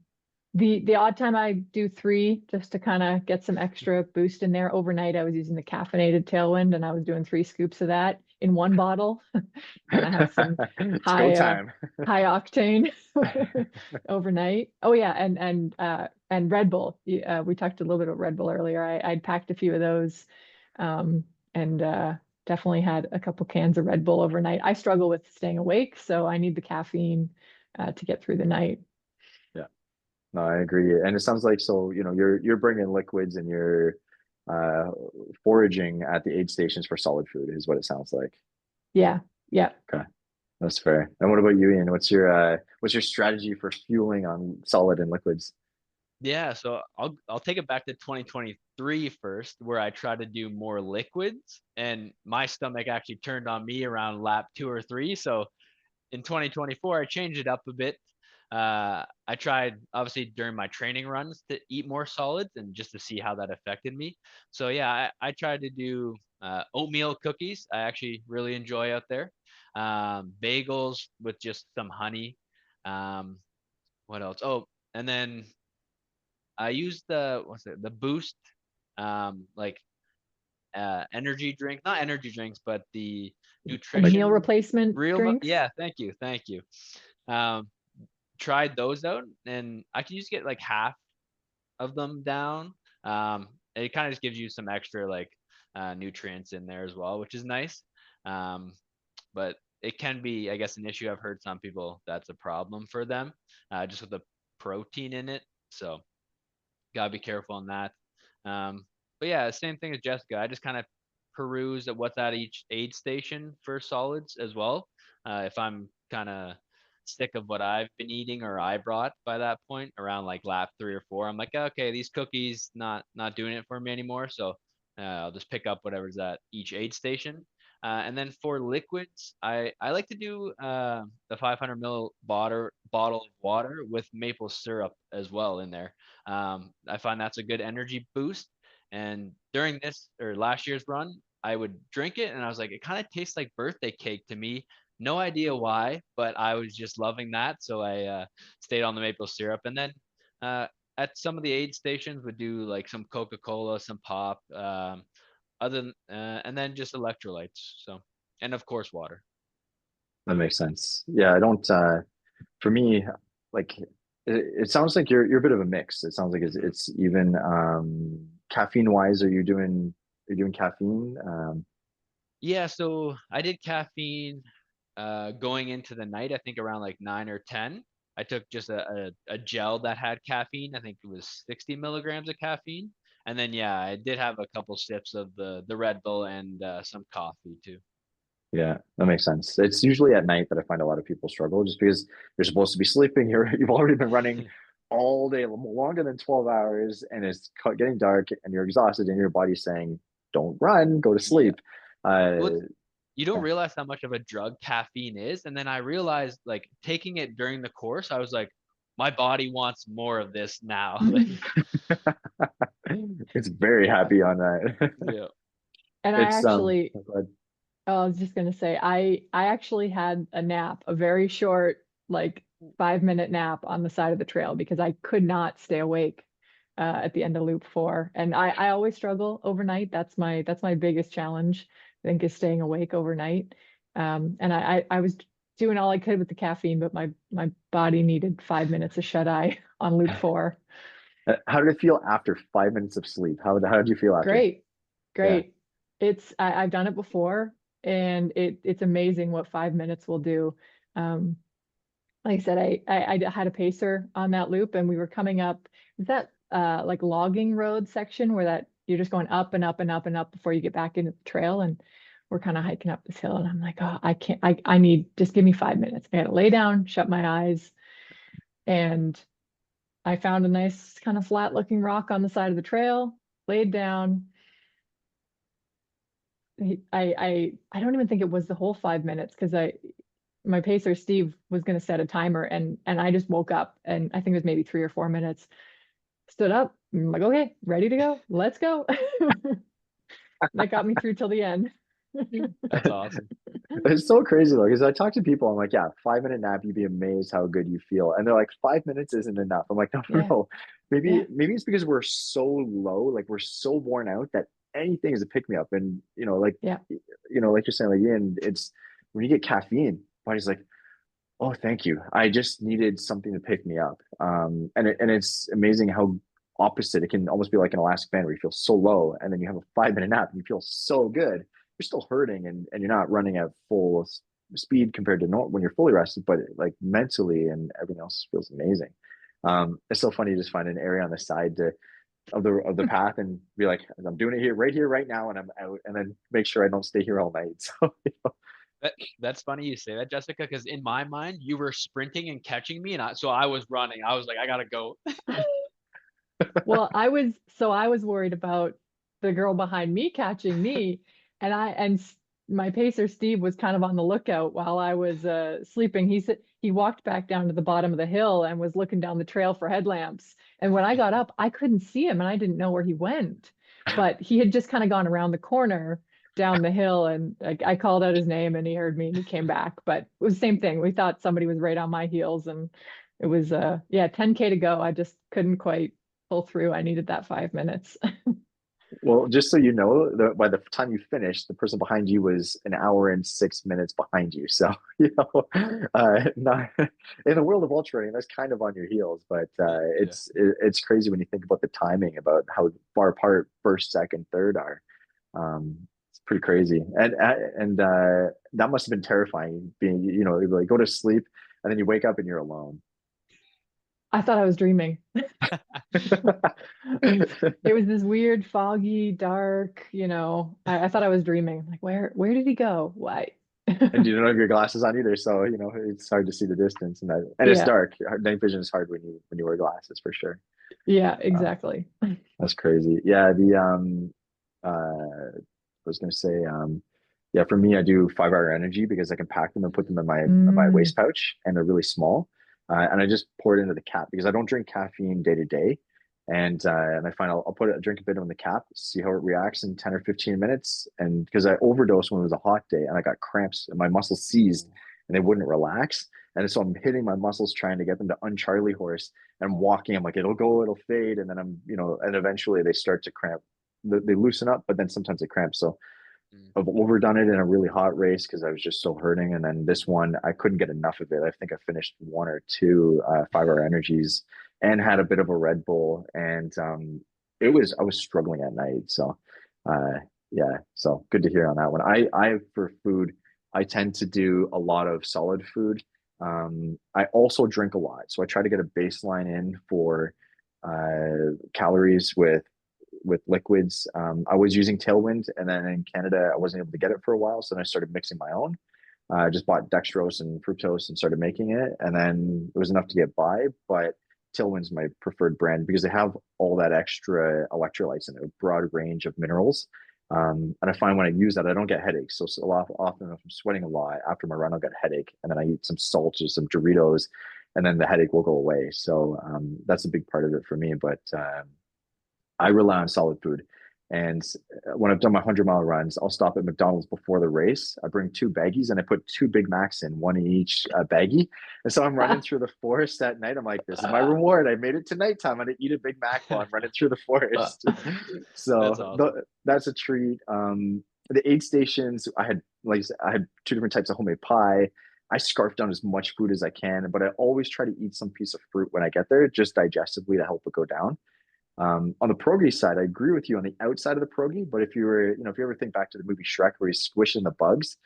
the odd time I do 3 just to kind of get some extra boost in there. Overnight, I was using the caffeinated Tailwind and I was doing 3 scoops of that in one bottle. Kind of have some It's go high time. high octane overnight. Oh yeah, and Red Bull. We talked a little bit about Red Bull earlier. I'd packed a few of those, um, and definitely had a couple cans of Red Bull overnight. I struggle with staying awake, so I need the caffeine to get through the night. Yeah. No, I agree. And it sounds like, so, you're bringing liquids and you're uh foraging at the aid stations for solid food is what it sounds like. Yeah, yeah. Okay. That's fair. And what about you, Ian? What's your strategy for fueling on solid and liquids? Yeah, so I'll take it back to 2023 first, where I tried to do more liquids, and my stomach actually turned on me around lap 2 or 3. So in 2024, I changed it up a bit. I tried obviously during my training runs to eat more solids and just to see how that affected me. So yeah, I tried to do oatmeal cookies. I actually really enjoy out there. Bagels with just some honey. Um, what else? Oh, and then I used the Boost, like energy drink, not energy drinks, but the Like meal nutrition replacement drinks. yeah, thank you. Um, tried those out, and I can just get like half of them down. It kind of just gives you some extra like nutrients in there as well, which is nice. Um, but it can be, I guess, an issue. I've heard some people that's a problem for them, just with the protein in it. So gotta be careful on that. But yeah, same thing as Jessica. I just kind of peruse at what's at each aid station for solids as well. If I'm kind of sick of what I've been eating or I brought by that point around like lap 3 or 4, I'm like, okay, these cookies not doing it for me anymore. So I'll just pick up whatever's at each aid station. And then for liquids, I like to do the 500 ml bottle of water with maple syrup as well in there. I find that's a good energy boost. And during this or last year's run, I would drink it and I was like, it kind of tastes like birthday cake to me. No idea why, but I was just loving that. So I stayed on the maple syrup. And then uh, at some of the aid stations would do like some Coca-Cola, some pop, and then just electrolytes. So, and of course, water. That makes sense. Yeah, I don't for me, like it sounds like you're a bit of a mix. It sounds like it's even caffeine wise, are you doing caffeine? Yeah, so I did caffeine going into the night, I think around like 9 or 10. I took just a gel that had caffeine. I think it was 60 milligrams of caffeine. And then, yeah, I did have a couple sips of the Red Bull and some coffee too. Yeah, that makes sense. It's usually at night that I find a lot of people struggle just because you're supposed to be sleeping. You've already been running all day, longer than 12 hours, and it's getting dark and you're exhausted and your body's saying, don't run, go to Yeah. sleep. Uh, Well, you don't yeah. realize how much of a drug caffeine is. And then I realized, like, taking it during the course, I was like, my body wants more of this now. Like, It's very yeah, happy on that. yeah. And I It's actually, oh, go ahead. I was just gonna say, I actually had a nap, a very short, like 5 minute nap on the side of the trail because I could not stay awake at the end of loop 4. And I always struggle overnight. That's my biggest challenge, I think, is staying awake overnight. And I was doing all I could with the caffeine, but my body needed 5 minutes of shut eye on loop 4. How did it feel after 5 minutes of sleep? How did you feel after? Great, Yeah. great. I've done it before, and it's amazing what 5 minutes will do. Um, like I said, I had a pacer on that loop, and we were coming up. Is that like logging road section where that you're just going up and up and up and up before you get back into the trail, and we're kind of hiking up this hill, and I'm like, oh, I can't. I need just give me 5 minutes. I gotta lay down, shut my eyes, and I found a nice kind of flat looking rock on the side of the trail, laid down. I don't even think it was the whole 5 minutes because my pacer Steve was going to set a timer, and I just woke up, and I think it was maybe 3 or 4 minutes. Stood up, I'm like, okay, ready to go, let's go. That got me through till the end. That's awesome. It's so crazy though, because I talk to people, I'm like, yeah, 5 minute nap, you'd be amazed how good you feel. And they're like, 5 minutes isn't enough. I'm like, no, no, Yeah, no. yeah, Maybe it's because we're so low, like we're so worn out that anything is a pick me up. And yeah, like you're saying, like Ian, it's when you get caffeine, body's like, oh, thank you. I just needed something to pick me up. And it's amazing how opposite it can almost be like an elastic band where you feel so low, and then you have a 5 minute nap and you feel so good. You're still hurting, and you're not running at full speed compared to when you're fully rested, but like mentally and everything else feels amazing. It's so funny to just find an area on the side of the path and be like, I'm doing it here, right now, and I'm out, and then make sure I don't stay here all night. So That's funny you say that, Jessica, because in my mind, you were sprinting and catching me, and so I was running. I was like, I gotta go. well, I was worried about the girl behind me catching me, and my pacer Steve was kind of on the lookout while I was sleeping. He walked back down to the bottom of the hill and was looking down the trail for headlamps. And when I got up, I couldn't see him, and I didn't know where he went. But he had just kind of gone around the corner down the hill, and I called out his name, and he heard me, and he came back. But it was the same thing. We thought somebody was right on my heels, and it was yeah, 10K to go. I just couldn't quite pull through. I needed that 5 minutes. Well, just so you know, by the time you finished, the person behind you was an hour and 6 minutes behind you. So, not in the world of ultra running, that's kind of on your heels. But Yeah. it's crazy when you think about the timing, about how far apart first, second, third are. It's pretty crazy, and that must have been terrifying. Being, you like go to sleep and then you wake up and you're alone. I thought I was dreaming. It was this weird, foggy, dark, I thought I was dreaming. I'm like, where did he go? Why? And you don't have your glasses on either, so it's hard to see the distance, and it's Yeah, dark. Night vision is hard when you wear glasses for sure. yeah, Uh, exactly. that's crazy. Yeah, I was gonna say, yeah, for me, I do 5 hour energy because I can pack them and put them in my Mm, waist pouch, and they're really small. And I just pour it into the cap because I don't drink caffeine day to day, and I find I'll drink a bit on the cap, see how it reacts in 10 or 15 minutes, and because I overdosed when it was a hot day and I got cramps and my muscles seized and they wouldn't relax, and so I'm hitting my muscles trying to get them to uncharlie horse. And I'm walking, I'm like, it'll go, it'll fade, and then and eventually they start to cramp. They loosen up, but then sometimes they cramp. So Mm. I've overdone it in a really hot race because I was just so hurting. And then this one, I couldn't get enough of it. I think I finished one or two 5 hour energies and had a bit of a Red Bull. And I was struggling at night. So uh, yeah, so good to hear on that one. For food, I tend to do a lot of solid food. I also drink a lot. So I try to get a baseline in for calories with liquids. I was using Tailwind, and then in Canada, I wasn't able to get it for a while, so then I started mixing my own. I just bought dextrose and fructose and started making it, and then it was enough to get by. But Tailwind's my preferred brand because they have all that extra electrolytes and a broad range of minerals. And I find when I use that, I don't get headaches. So often, if I'm sweating a lot after my run, I'll get a headache, and then I eat some salt or some Doritos, and then the headache will go away. So that's a big part of it for me. But I rely on solid food. And when I've done my 100-mile runs, I'll stop at McDonald's before the race. I bring two baggies and I put two Big Macs in, one in each baggie. And so I'm running through the forest at night. I'm like, this is my reward. I made it to nighttime. I'm going to eat a Big Mac while I'm running through the forest. That's So awesome. that's a treat. The aid stations, I had two different types of homemade pie. I scarf down as much food as I can, but I always try to eat some piece of fruit when I get there, just digestively to help it go down. On the pierogi side, I agree with you on the outside of the pierogi, but if you ever think back to the movie Shrek where he's squishing the bugs,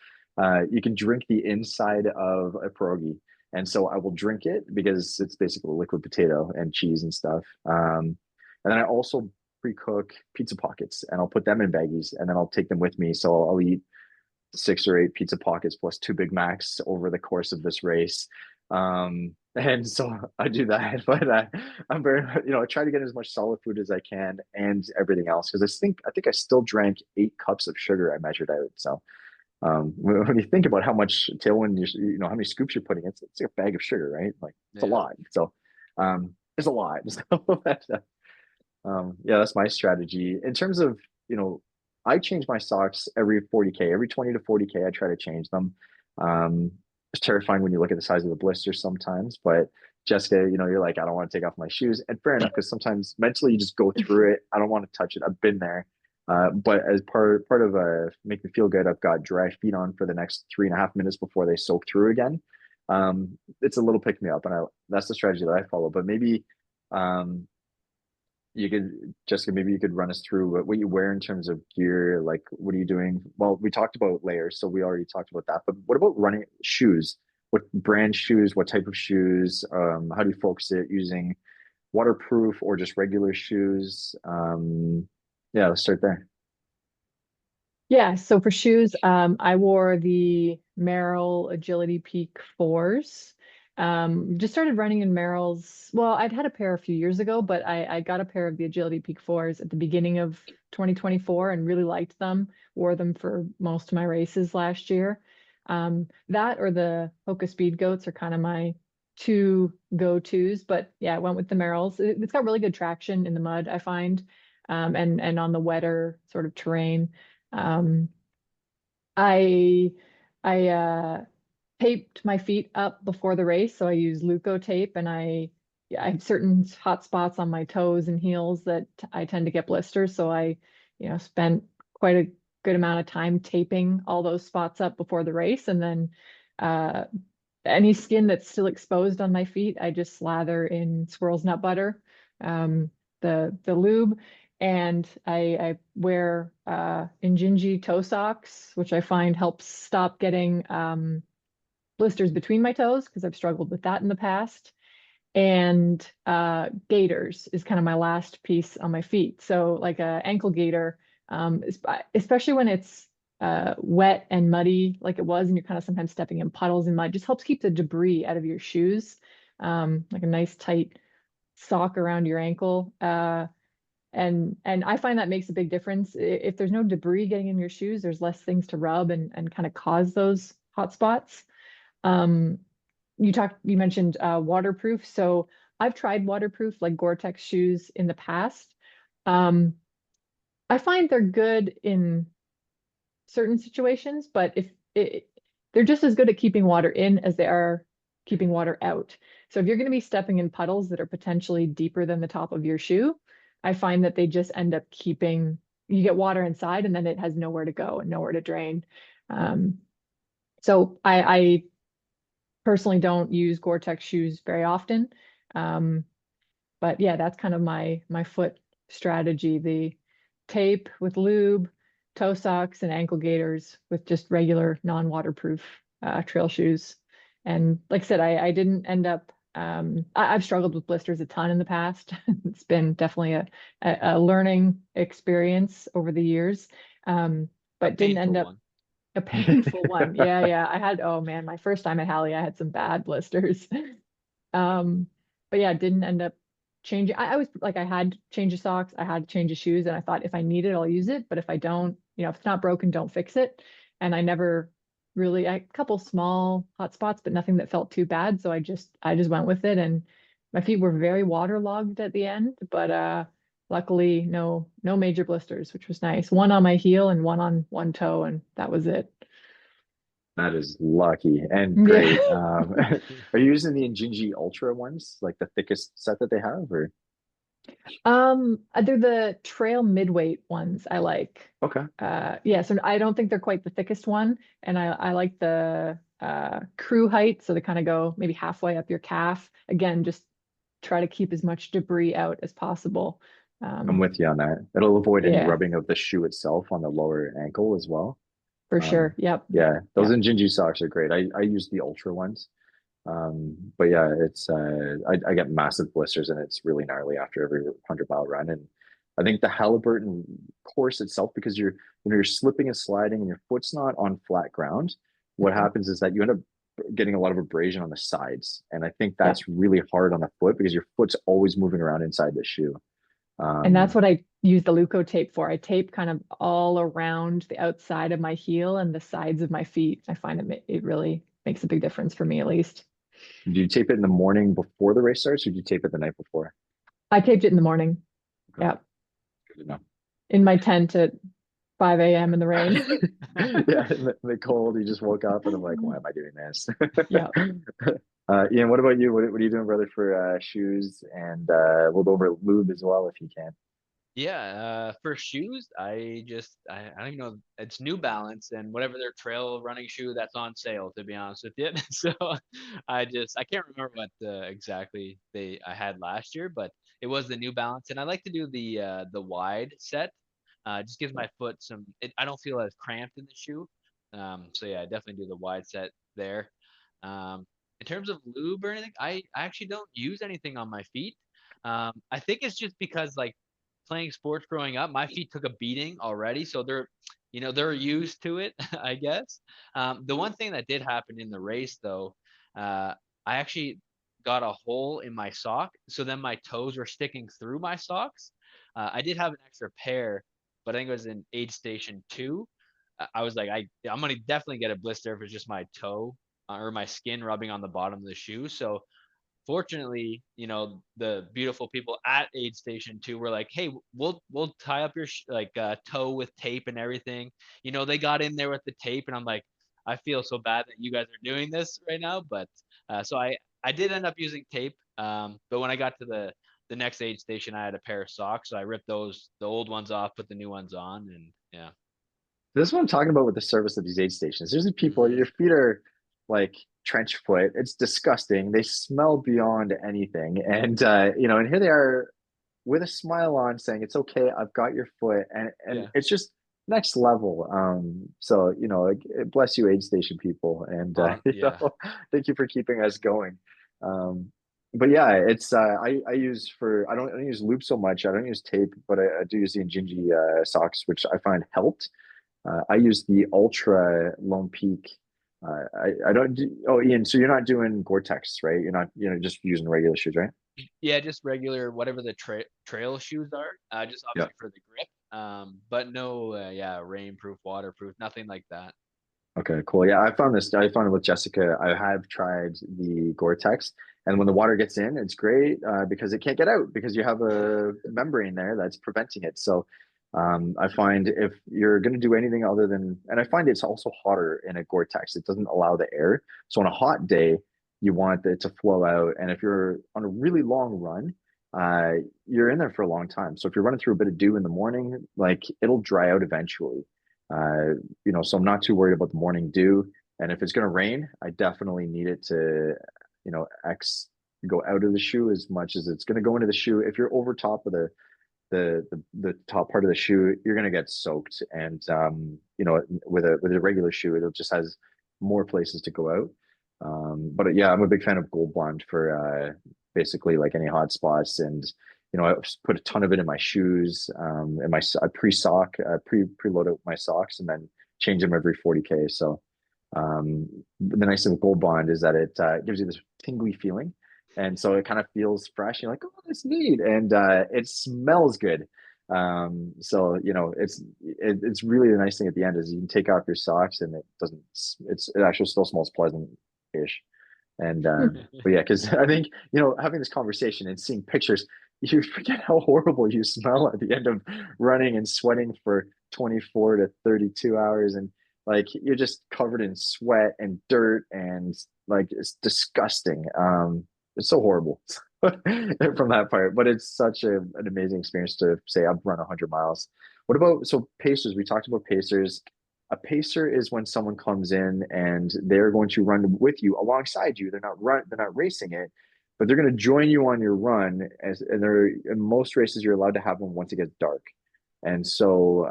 you can drink the inside of a pierogi. And so I will drink it because it's basically liquid potato and cheese and stuff. And then I also pre-cook pizza pockets and I'll put them in baggies and then I'll take them with me. So I'll eat 6 or 8 pizza pockets plus two Big Macs over the course of this race. And so I do that, but I'm very, I try to get as much solid food as I can and everything else because I think I still drank 8 cups of sugar I measured out. So when you think about how much Tailwind, how many scoops you're putting, it's like a bag of sugar, right? Like it's a Yeah. lot. So it's a lot. So yeah, that's my strategy. In terms of, you know, I change my socks every 40K, every 20 to 40K, I try to change them. Um, it's terrifying when you look at the size of the blisters sometimes, but Jessica, you're like, I don't want to take off my shoes. And fair enough, because sometimes mentally you just go through it. I don't want to touch it. I've been there. But as part of make me feel good, I've got dry feet on for the next 3.5 minutes before they soak through again. It's a little pick me up, and that's the strategy that I follow. But maybe um, you could, Jessica, maybe you could run us through what you wear in terms of gear. Like, what are you doing? Well, we talked about layers, so we already talked about that. But what about running shoes? What brand shoes? What type of shoes? How do you focus it using waterproof or just regular shoes? Yeah, let's start there. Yeah, so for shoes, I wore the Merrell Agility Peak 4s. Just started running in Merrell's. Well, I'd had a pair a few years ago, but I got a pair of the Agility Peak 4s at the beginning of 2024 and really liked them. Wore them for most of my races last year. That or the Hoka Speed Goats are kind of my two go-tos, but yeah, I went with the Merrells. It's got really good traction in the mud, I find, and on the wetter sort of terrain. Um, I I taped my feet up before the race. So I use Luco tape, and yeah, I have certain hot spots on my toes and heels that I tend to get blisters. So I, spent quite a good amount of time taping all those spots up before the race. And then uh, any skin that's still exposed on my feet, I just slather in squirrel's nut butter, the lube, and I wear Injinji toe socks, which I find helps stop getting blisters between my toes because I've struggled with that in the past. And gaiters is kind of my last piece on my feet. So like a ankle gaiter, especially when it's wet and muddy like it was, and you're kind of sometimes stepping in puddles and mud, just helps keep the debris out of your shoes. Like a nice tight sock around your ankle. And I find that makes a big difference. If there's no debris getting in your shoes, there's less things to rub and kind of cause those hot spots. Um, you mentioned waterproof. So I've tried waterproof like Gore-Tex shoes in the past. Um, I find they're good in certain situations, but if it, they're just as good at keeping water in as they are keeping water out. So if you're going to be stepping in puddles that are potentially deeper than the top of your shoe, I find that they just end up keeping, you get water inside and then it has nowhere to go and nowhere to drain. Um, so I personally don't use Gore-Tex shoes very often. Um, but yeah, that's kind of my foot strategy. The tape with lube, toe socks, and ankle gaiters with just regular non-waterproof trail shoes. And like I said, I didn't end up I've struggled with blisters a ton in the past. It's been definitely a learning experience over the years. A But didn't painful end up one. a painful one. Yeah, yeah. Oh man, my first time at Halley, I had some bad blisters. Um, but yeah, didn't end up changing. I was like, I had to change of socks, I had to change of shoes, and I thought if I need it, I'll use it. But if I don't, if it's not broken, don't fix it. And I never really, a couple small hot spots, but nothing that felt too bad. So I just went with it, and my feet were very waterlogged at the end, but luckily no major blisters, which was nice. One on my heel and one on one toe, and that was it. That is lucky and Yeah. great. Are you using the Injinji Ultra ones, like the thickest set that they have, or They're the trail midweight ones I like. okay? Yeah, so I don't think they're quite the thickest one, and I like the crew height, so they kind of go maybe halfway up your calf. Again, just try to keep as much debris out as possible. I'm Um, with you on that. It'll avoid any yeah, rubbing of the shoe itself on the lower ankle as well. for Um, sure. Yep. yeah, those Yep. Injinji socks are great. I use the Ultra ones. But yeah, it's I get massive blisters and it's really gnarly after every 100-mile run. And I think the Haliburton course itself, because you're slipping and sliding and your foot's not on flat ground, what Mhm. happens is that you end up getting a lot of abrasion on the sides. And I think Yep. that's really hard on the foot because your foot's always moving around inside the shoe. And that's Um, what I use the Luco tape for. I tape kind of all around the outside of my heel and the sides of my feet. I find it really makes a big difference for me, at least. do you tape it in the morning before the race starts, or do you tape it the night before? I taped it in the morning. Okay, Yeah, good to know. in my tent at 5 a.m. in the rain. Yeah, in the cold, you just woke up and I'm like, why am I doing this? Yeah. Ian, what about you? What are you doing, brother, for shoes? And we'll go over lube as well if you can. Yeah, for shoes, I don't even know, it's New Balance and whatever their trail running shoe that's on sale, to be honest with you. So I can't remember what exactly I had last year, but it was the New Balance, and I like to do the wide set. Just gives my foot I don't feel as cramped in the shoe. So yeah, I definitely do the wide set there. Um, in terms of lube or anything, I actually don't use anything on my feet. I think it's just because like playing sports growing up, my feet took a beating already, so they're used to it, I guess. The one thing that did happen in the race, though, I actually got a hole in my sock, so then my toes were sticking through my socks. I did have an extra pair, but I think it was in aid station 2. I was like, I'm gonna definitely get a blister if it's just my toe or my skin rubbing on the bottom of the shoe. So fortunately, the beautiful people at aid station 2 were like, hey, we'll tie up your toe with tape and everything. They got in there with the tape, and I'm like, I feel so bad that you guys are doing this right now, but so I did end up using tape. But when I got to the next aid station, I had a pair of socks, so I ripped the old ones off, put the new ones on, and yeah. This is what I'm talking about with the service of these aid stations. There's these people, Hmm. your feet are like trench foot. It's disgusting. They smell beyond anything. And and here they are with a smile on saying, it's okay, I've got your foot. And Yeah. it's just next level. So, like, bless you, aid station people. And Yeah. thank you for keeping us going. But yeah, it's I use I don't use loop so much. I don't use tape, but I do use the Injinji socks, which I find helped. I use the Ultra Lone Peak. I don't do, oh, Ian, so you're not doing Gore-Tex, right? You're not, just using regular shoes, right? Yeah, just regular whatever the trail shoes are. Just Yeah. obviously for the grip. But no, yeah, rainproof, waterproof, nothing like that. Okay, cool. Yeah, I found it with Jessica. I have tried the Gore-Tex, and when the water gets in, it's great because it can't get out because you have a membrane there that's preventing it. So I find if you're going to do anything other than, and I find it's also hotter in a Gore-Tex. It doesn't allow the air. So on a hot day, you want it to flow out. And if you're on a really long run, you're in there for a long time. So if you're running through a bit of dew in the morning, like it'll dry out eventually. Uh, so I'm not too worried about the morning dew. And if it's going to rain, I definitely need it to, X go out of the shoe as much as it's going to go into the shoe. If you're over top of the top part of the shoe, you're going to get soaked. And with a regular shoe, it just has more places to go out. But yeah, I'm a big fan of Gold Bond for basically like any hot spots. And I just put a ton of it in my shoes, and I pre-sock, preload out my socks, and then change them every 40K. So the nice thing with Gold Bond is that it gives you this tingly feeling, and so it kind of feels fresh. You're like, oh, that's neat, and it smells good. So it's really the nice thing at the end is you can take off your socks and it doesn't. It actually still smells pleasant-ish. And but yeah, because I think having this conversation and seeing pictures, you forget how horrible you smell at the end of running and sweating for 24 to 32 hours, and like you're just covered in sweat and dirt, and like it's disgusting. It's so horrible from that part, but it's such an amazing experience to say I've run 100 miles. What about, so pacers? We talked about pacers. A pacer is when someone comes in and they're going to run with you alongside you. They're not racing it, but they're going to join you on your run. And they're, in most races, you're allowed to have them once it gets dark. And so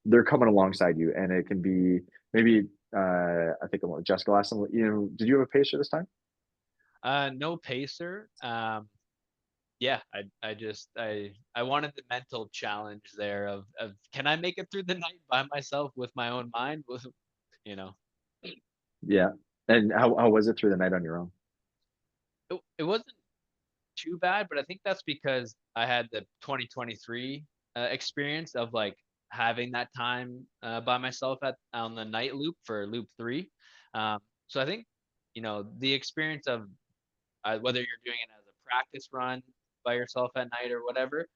they're coming alongside you, and it can be maybe I think Jessica last time. Did you have a pacer this time? No pacer. Yeah, I wanted the mental challenge there of can I make it through the night by myself with my own mind? With you know, Yeah. And how was it through the night on your own? it wasn't too bad, but I think that's because I had the 2023 experience of like having that time by myself at on the night loop for loop 3. So I think the experience of whether you're doing it as a practice run by yourself at night or whatever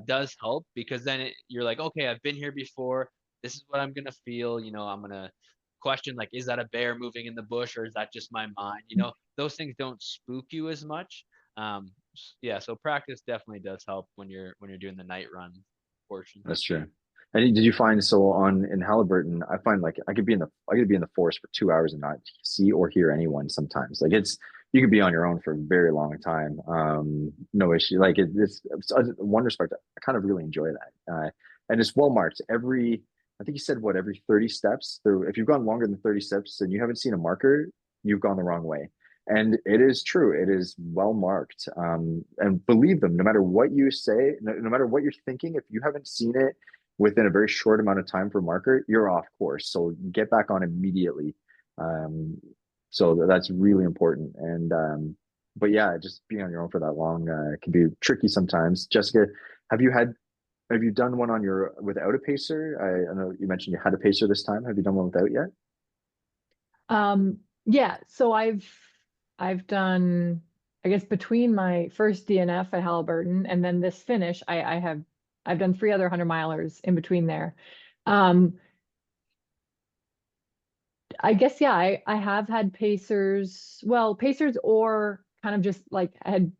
does help because then you're like, okay, I've been here before. This is what I'm gonna feel. I'm gonna question like, is that a bear moving in the bush or is that just my mind? Those things don't spook you as much. Yeah, so practice definitely does help when you're doing the night run portion. That's true. And did you find, so on in Haliburton, I find like I could be in the forest for 2 hours and not see or hear anyone sometimes. Like you could be on your own for a very long time. No issue. Like it's one respect, I kind of really enjoy that. And it's well marked. I think you said what, every 30 steps there, if you've gone longer than 30 steps and you haven't seen a marker, you've gone the wrong way. And it is true. It is well marked. And believe them, no matter what you say, no matter what you're thinking, if you haven't seen it within a very short amount of time for marker, you're off course. So get back on immediately. Um, so that's really important. And but yeah, just being on your own for that long can be tricky sometimes. Jessica, have you had have you done one on your without a pacer? I know you mentioned you had a pacer this time. Have you done one without yet? Yeah, so I've done, I guess between my first DNF at Haliburton and then this finish, I've done 3 other 100 milers in between there. Um, I guess, yeah, I have had pacers, well, pacers or kind of just like had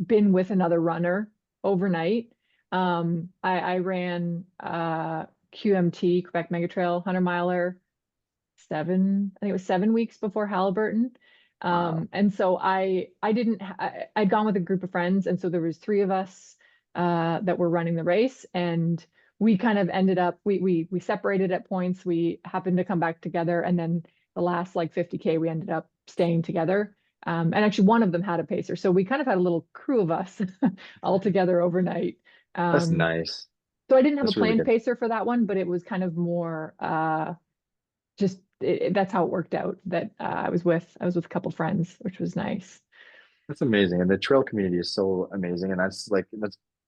been with another runner overnight. I ran QMT, Quebec Mega Trail 100 miler, I think it was 7 weeks before Haliburton. Wow. And so I didn't I'd gone with a group of friends, and so there was three of us that were running the race, and we kind of ended up we separated at points. We happened to come back together, and then the last like 50K we ended up staying together. And actually one of them had a pacer, so we kind of had a little crew of us all together overnight. That's Um, nice. so I didn't have a That's really planned good. pacer for that one, but it was kind of more just that's how it worked out that I was with a couple friends, which was nice. That's amazing. And the trail community is so amazing. And that's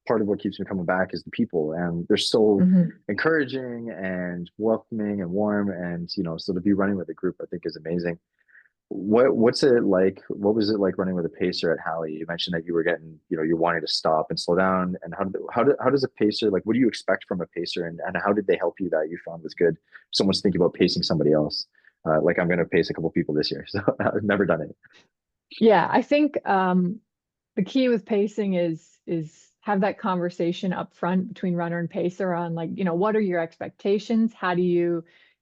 part of what keeps me coming back is the people. And they're so Mhm. encouraging and welcoming and warm. And, so to be running with a group, I think is amazing. What's it like? What was it like running with a pacer at Halley? You mentioned that you were getting, you're wanting to stop and slow down. And how does a pacer, like, what do you expect from a pacer, and how did they help you that you found was good? Someone's thinking about pacing somebody else. Like I'm going to pace a couple people this year, so I've never done it. Yeah, I think the key with pacing is have that conversation up front between runner and pacer on, like, what are your expectations? Do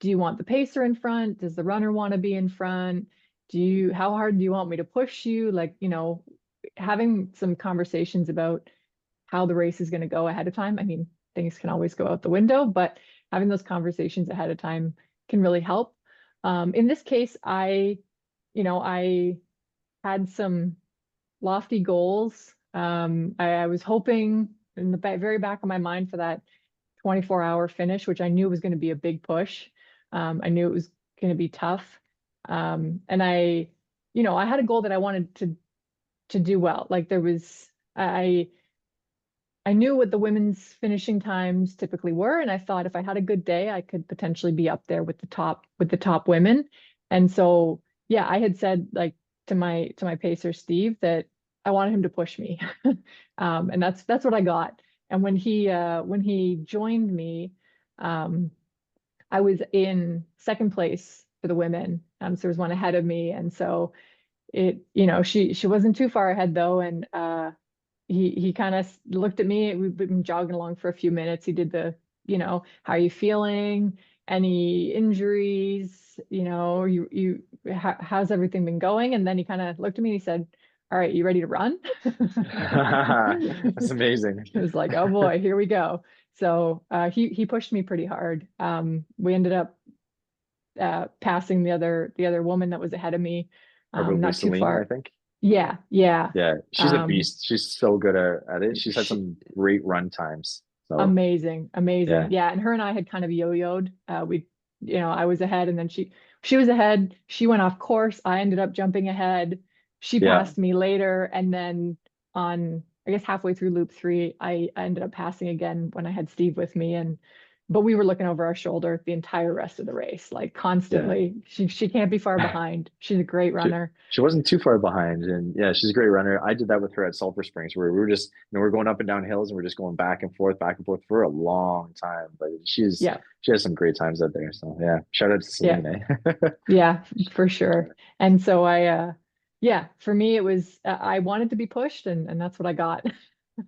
you want the pacer in front? Does the runner want to be in front? How hard do you want me to push you? Like, having some conversations about how the race is going to go ahead of time. I mean, things can always go out the window, but having those conversations ahead of time can really help. In this case, I had some lofty goals. I was hoping in the very back of my mind for that 24-hour finish, which I knew was going to be a big push. I knew it was going to be tough. And I had a goal that I wanted to do well. Like I knew what the women's finishing times typically were, and I thought if I had a good day, I could potentially be up there with the top women. And so, yeah, I had said, like, to my pacer Steve, that I wanted him to push me, and that's what I got. And when he joined me, um, I was in second place for the women. So there was one ahead of me, and so she wasn't too far ahead though, and he kind of looked at me. We've been jogging along for a few minutes. He did how are you feeling? Any injuries? How's everything been going? And then he kind of looked at me and he said, "All right, you ready to run?" That's amazing. It was like, oh boy, here we go. So he pushed me pretty hard. We ended up passing the other woman that was ahead of me, Probably not too Celine, I far. think. Yeah, yeah. Yeah, she's a Um, beast. She's so good at it. She's had she, some great run times. So Amazing, amazing. yeah, Yeah, and her and I had kind of yo-yoed. I was ahead, and then she was ahead. She went off course. I ended up jumping ahead. She yeah. passed me later, and then I guess halfway through loop three, I ended up passing again when I had Steve with me, but we were looking over our shoulder the entire rest of the race, like Yeah. constantly. She can't be far behind. She's a great She, runner. she wasn't too far behind, and yeah, she's a great runner. I did that with her at Sulphur Springs, where we were just, we're going up and down hills, and we're just going back and forth for a long time. But Yeah, she has some great times out there. So yeah, shout out to yeah. Celine. Eh? Yeah, for sure. And so yeah, for me, it was, I wanted to be pushed, and that's what I got.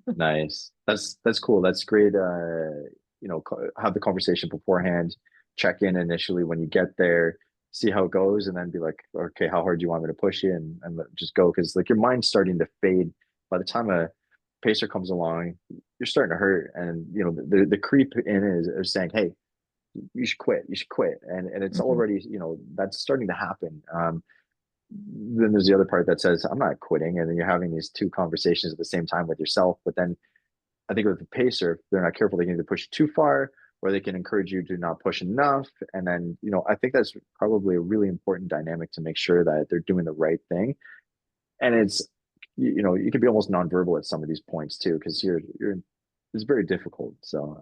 Nice. That's cool. That's great. Have the conversation beforehand, check in initially when you get there, see how it goes, and then be like, okay, how hard do you want me to push you, and just go, because like your mind's starting to fade. By the time a pacer comes along, you're starting to hurt, and the creep in is saying, hey, you should quit, you should quit, and it's Mhm. already that's starting to happen. Then there's the other part that says I'm not quitting, and then you're having these two conversations at the same time with yourself, but then I think with the pacer, if they're not careful, they can either push too far or they can encourage you to not push enough. And then, I think that's probably a really important dynamic to make sure that they're doing the right thing. And you can be almost nonverbal at some of these points too, because it's very difficult. So,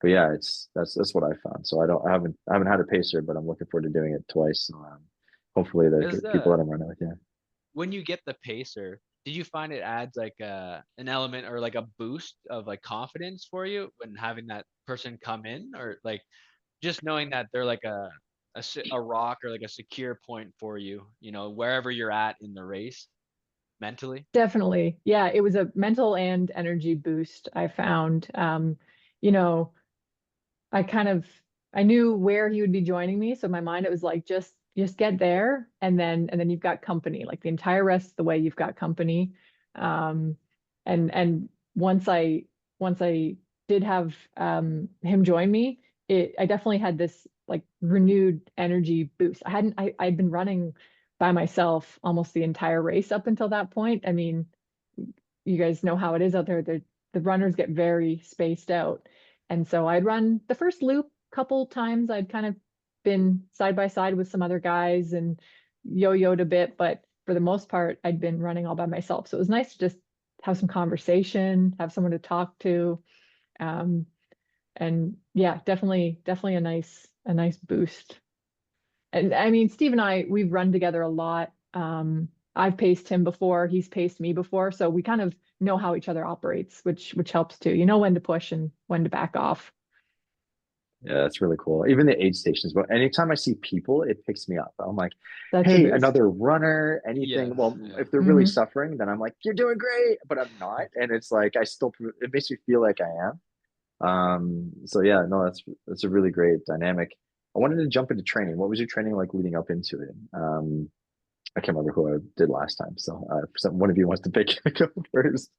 but yeah, that's what I found. So I haven't had a pacer, but I'm looking forward to doing it twice. So, hopefully Does the people the that I'm running with, yeah. when you get the pacer, did you find it adds like an element or like a boost of like confidence for you when having that person come in, or like just knowing that they're like a rock or like a secure point for you, wherever you're at in the race mentally. Definitely. Yeah, it was a mental and energy boost, I found. You know, I kind of I knew where he would be joining me, so in my mind it was like just get there, and then you've got company. Like the entire rest of the way you've got company. Um and once I did have him join me, I definitely had this like renewed energy boost. I'd been running by myself almost the entire race up until that point. I mean, you guys know how it is out there. The runners get very spaced out. And so I'd run the first loop couple times. I'd kind of been side by side with some other guys and yo-yoed a bit, but for the most part, I'd been running all by myself. So it was nice to just have some conversation, have someone to talk to. Um, and yeah, definitely a nice boost. And I mean, Steve and we've run together a lot. I've paced him before, he's paced me before, so we kind of know how each other operates, which helps too. You know when to push and when to back off. Yeah, that's really cool. Even the aid stations, but anytime I see people, it picks me up. I'm like, Such a hey, boost. another runner, anything. Yes, Well, yeah. if they're really Hmm. suffering, then I'm like, you're doing great, but I'm not. And it's like it makes me feel like I am. So yeah, no, that's a really great dynamic. I wanted to jump into training. What was your training like leading up into it? I can't remember who I did last time. So one of you wants to pick go first.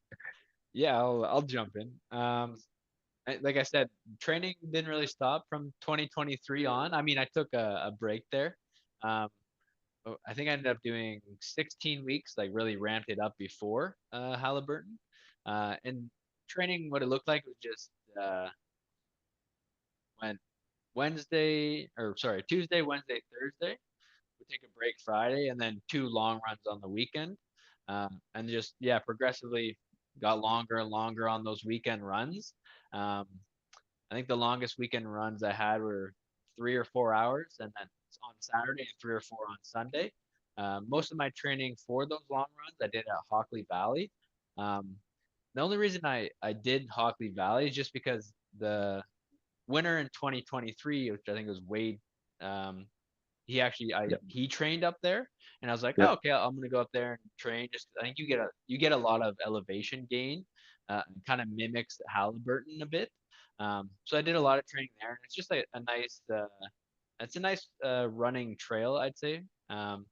Yeah, I'll jump in. Like I said, training didn't really stop from 2023 on. I mean, I took a break there. Um, I think I ended up doing 16 weeks, like really ramped it up before Haliburton. And training, what it looked like was just went Tuesday, Wednesday, Thursday. We take a break Friday, and then 2 long runs on the weekend. And just, yeah, progressively got longer and longer on those weekend runs. Um, I think the longest weekend runs I had were 3 or 4 hours, and then on Saturday and 3 or 4 on Sunday. Most of my training for those long runs I did at Hockley Valley. Um, the only reason I did Hockley Valley is just because the winner in 2023, which I think was Wade, um, Yep, he trained up there, and I was like, oh, yep. okay, I'm gonna go up there and train. Just I think you get a lot of elevation gain, kind of mimics Haliburton a bit. So I did a lot of training there, and it's just a nice it's a nice running trail, I'd say. So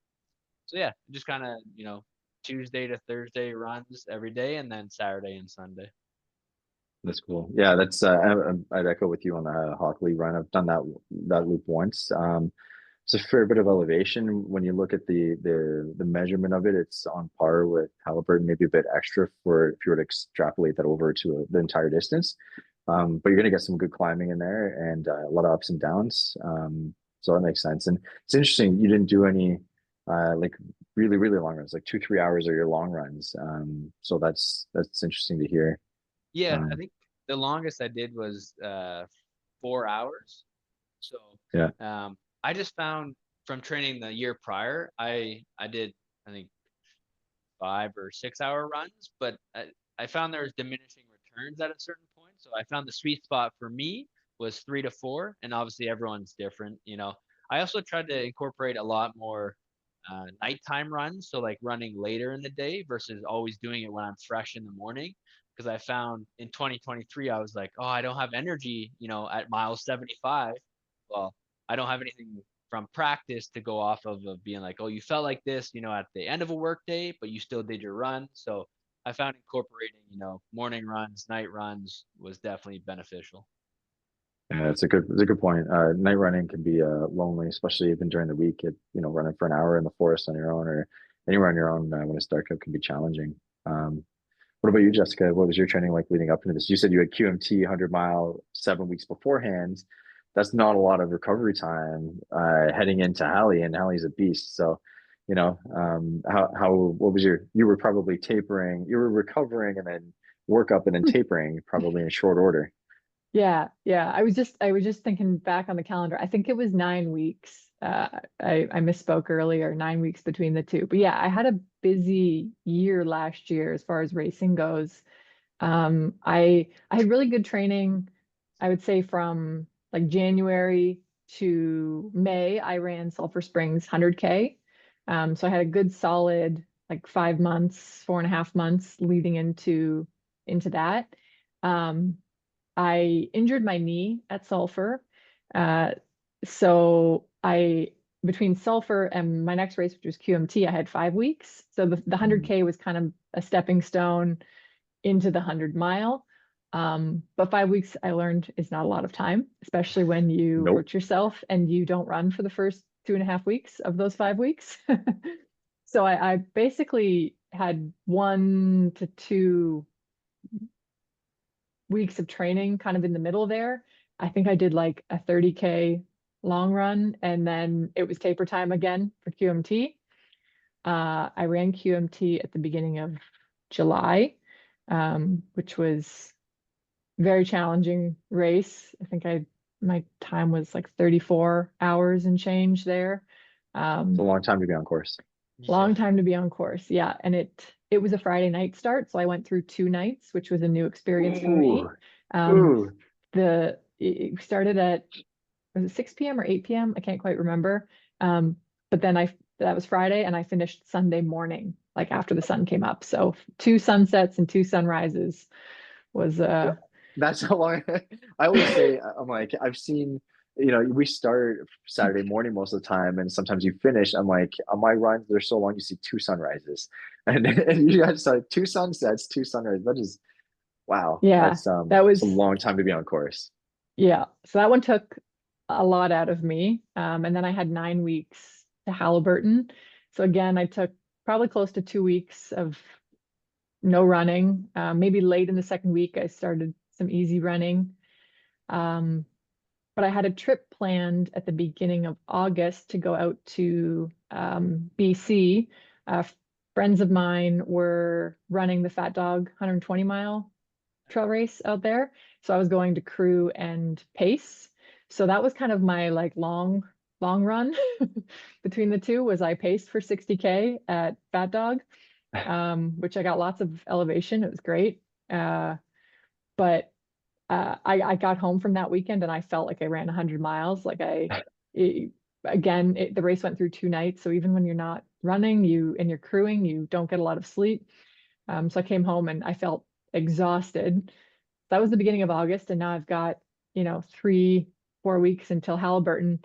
yeah, just kind of Tuesday to Thursday runs every day, and then Saturday and Sunday. That's cool. Yeah, I'd echo with you on the Hockley run. I've done that loop once. It's a fair bit of elevation. When you look at the measurement of it, it's on par with Halliburton, maybe a bit extra for if you were to extrapolate that over to the entire distance. But you're going to get some good climbing in there and a lot of ups and downs. So that makes sense. And it's interesting you didn't do any like really long runs, like 2-3 hours are your long runs. So that's interesting to hear. Yeah, I Um, think the longest I did was 4 hours. So yeah, I just found from training the year prior, I did I think 5 or 6 hour runs, but I found there was diminishing returns at a certain point. So I found the sweet spot for me was 3 to 4, and obviously everyone's different. I also tried to incorporate a lot more nighttime runs, so like running later in the day versus always doing it when I'm fresh in the morning. Because I found in 2023, I was like, oh, I don't have energy, at mile 75. Well, I don't have anything from practice to go off of being like, oh, you felt like this, at the end of a work day, but you still did your run. So I found incorporating, morning runs, night runs was definitely beneficial. yeah, it's a good point. Night running can be lonely, especially even during the week. Running for an hour in the forest on your own or anywhere on your own when it's dark out can be challenging. What about you, Jessica? What was your training like leading up into this? You said you had QMT 100-mile 7 weeks beforehand. That's not a lot of recovery time heading into Halley, and Halley's a beast. So, what was you were probably tapering, you were recovering and then work up and then tapering probably in short order. Yeah. I was just thinking back on the calendar. I think it was 9 weeks. I misspoke earlier, 9 weeks between the two. But yeah, I had a busy year last year as far as racing goes. I had really good training, I would say from like January. to May, I ran Sulphur Springs 100K. So I had a good solid like 5 months, 4.5 months leading into that. I injured my knee at Sulphur. Uh, so I between Sulphur and my next race, which was QMT, I had 5 weeks. So the Mhm. 100K was kind of a stepping stone into the 100 mile. But 5 weeks I learned is not a lot of time, especially when you Nope. hurt yourself and you don't run for the first 2.5 weeks of those 5 weeks. So I basically had 1 to 2 weeks of training kind of in the middle there. I think I did like a 30K long run and then it was taper time again for QMT. I ran QMT at the beginning of July, which was very challenging race. I think my time was like 34 hours and change there. It's a Um, long time to be on course. long time to be on course. Yeah. And it was a Friday night start. So I went through 2 nights, which was a new experience for Ooh, me. Um, ooh. it started at was it 6 p.m. or 8 p.m.? I can't quite remember. Um, but then that was Friday and I finished Sunday morning, like after the sun came up. So 2 sunsets and 2 sunrises was That's how long I always say. I'm like, I've seen, we start Saturday morning most of the time, and sometimes you finish. I'm like, on my runs, they're so long, you see 2 sunrises, and you guys saw 2 sunsets, 2 sunrises. That is wow. yeah, That's that it's a was long time to be on course. yeah. So that one took a lot out of me. And then I had 9 weeks to Haliburton. So again, I took probably close to 2 weeks of no running. Maybe late in the second week, I started some easy running. Um, but I had a trip planned at the beginning of August to go out to BC. Friends of mine were running the Fat Dog 120-mile trail race out there. So I was going to crew and pace. So that was kind of my like long run between the two was I paced for 60K at Fat Dog, which I got lots of elevation. It was great. But I got home from that weekend and I felt like I ran 100 miles. It, the race went through 2 nights. So even when you're not running, you're crewing, you don't get a lot of sleep. So I came home and I felt exhausted. That was the beginning of August, and now I've got, 3, 4 weeks until Haliburton.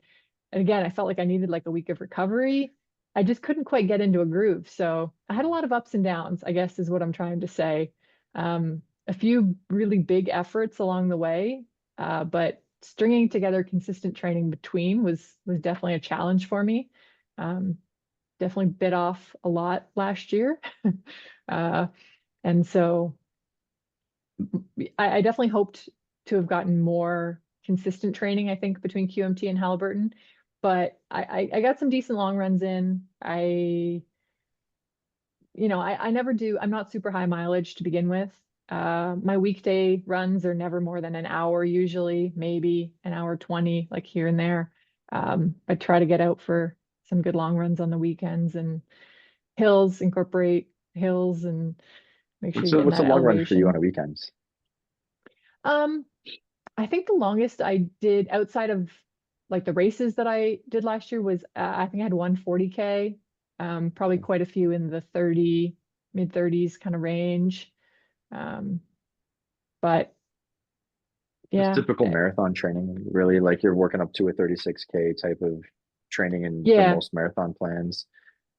And again, I felt like I needed like a week of recovery. I just couldn't quite get into a groove. So I had a lot of ups and downs, I guess is what I'm trying to say. A few really big efforts along the way, but stringing together consistent training between was definitely a challenge for me. Um, Definitely bit off a lot last year. uh, and so I definitely hoped to have gotten more consistent training, I think, between QMT and Haliburton. But I got some decent long runs in. I never do, I'm not super high mileage to begin with. My weekday runs are never more than an hour, usually, maybe an hour 20, like here and there. I try to get out for some good long runs on the weekends and incorporate hills and make sure What's you're getting what's a that long run for you on elevation. a weekend? Um, I think the longest I did outside of like the races that I did last year was I think I had 140K, probably quite a few in the 30, mid 30s kind of range. Um, but Just yeah, typical marathon training, really, like you're working up to a 36K type of training in for yeah, most marathon plans.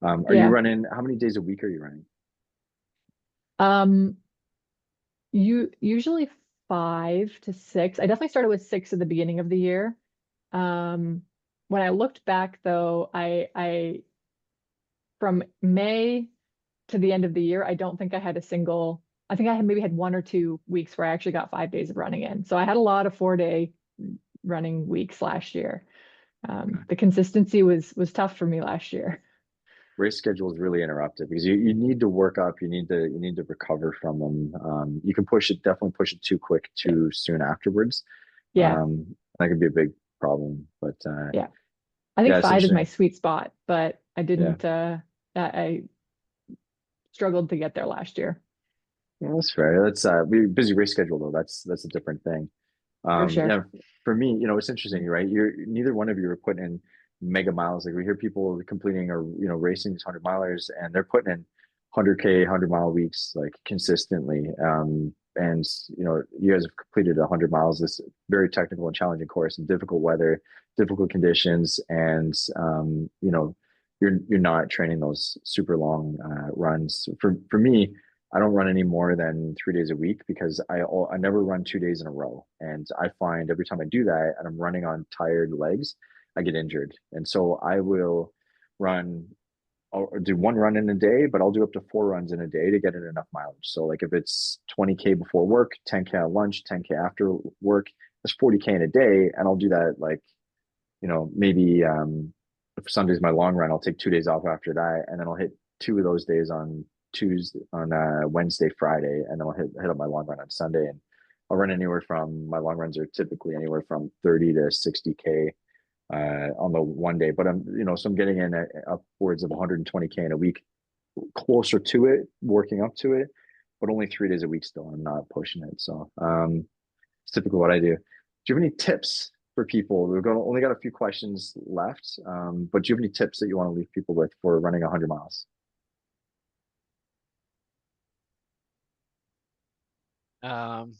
Are you yeah. running, how many days a week are you running? Um, usually 5 to 6. I definitely started with 6 at the beginning of the year. Um, when I looked back though, I from May to the end of the year, I don't think I had a single, I think I had maybe had 1 or 2 weeks where I actually got 5 days of running in. So I had a lot of 4 day running weeks last year. Okay. The consistency was tough for me last year. Race schedule is really interrupted because you need to work up, you need to recover from them. You can definitely push it too quick, Yeah. too soon afterwards. Yeah. That could be a big problem. But Yeah. I think yeah, it's 5 is my interesting. sweet spot, but Yeah. I struggled to get there last year. Yeah, that's fair. That's busy race schedule though. That's a different thing. For sure. Yeah, for me, it's interesting, right? Neither one of you are putting in mega miles. Like we hear people completing or racing these 100 milers, and they're putting in 100K 100 mile weeks like consistently. And you guys have completed 100 miles, this very technical and challenging course in difficult weather, difficult conditions, and you're not training those super long runs. For me, I don't run any more than 3 days a week because I never run 2 days in a row. And I find every time I do that and I'm running on tired legs, I get injured. And so I will run, I'll do one run in a day, but I'll do up to 4 runs in a day to get in enough mileage. So like if it's 20K before work, 10K at lunch, 10K after work, that's 40K in a day. And I'll do that like, maybe if Sunday's my long run, I'll take 2 days off after that. And then I'll hit two of those days on Wednesday, Friday, and then I'll hit up my long run on Sunday. And I'll run anywhere from my long runs are typically anywhere from 30 to 60K on the one day. But so I'm getting in upwards of 120K in a week, closer to it, working up to it, but only 3 days a week still. I'm not pushing it. So it's typically what I do. Do you have any tips for people? Only got a few questions left, but do you have any tips that you want to leave people with for running 100 miles? Um,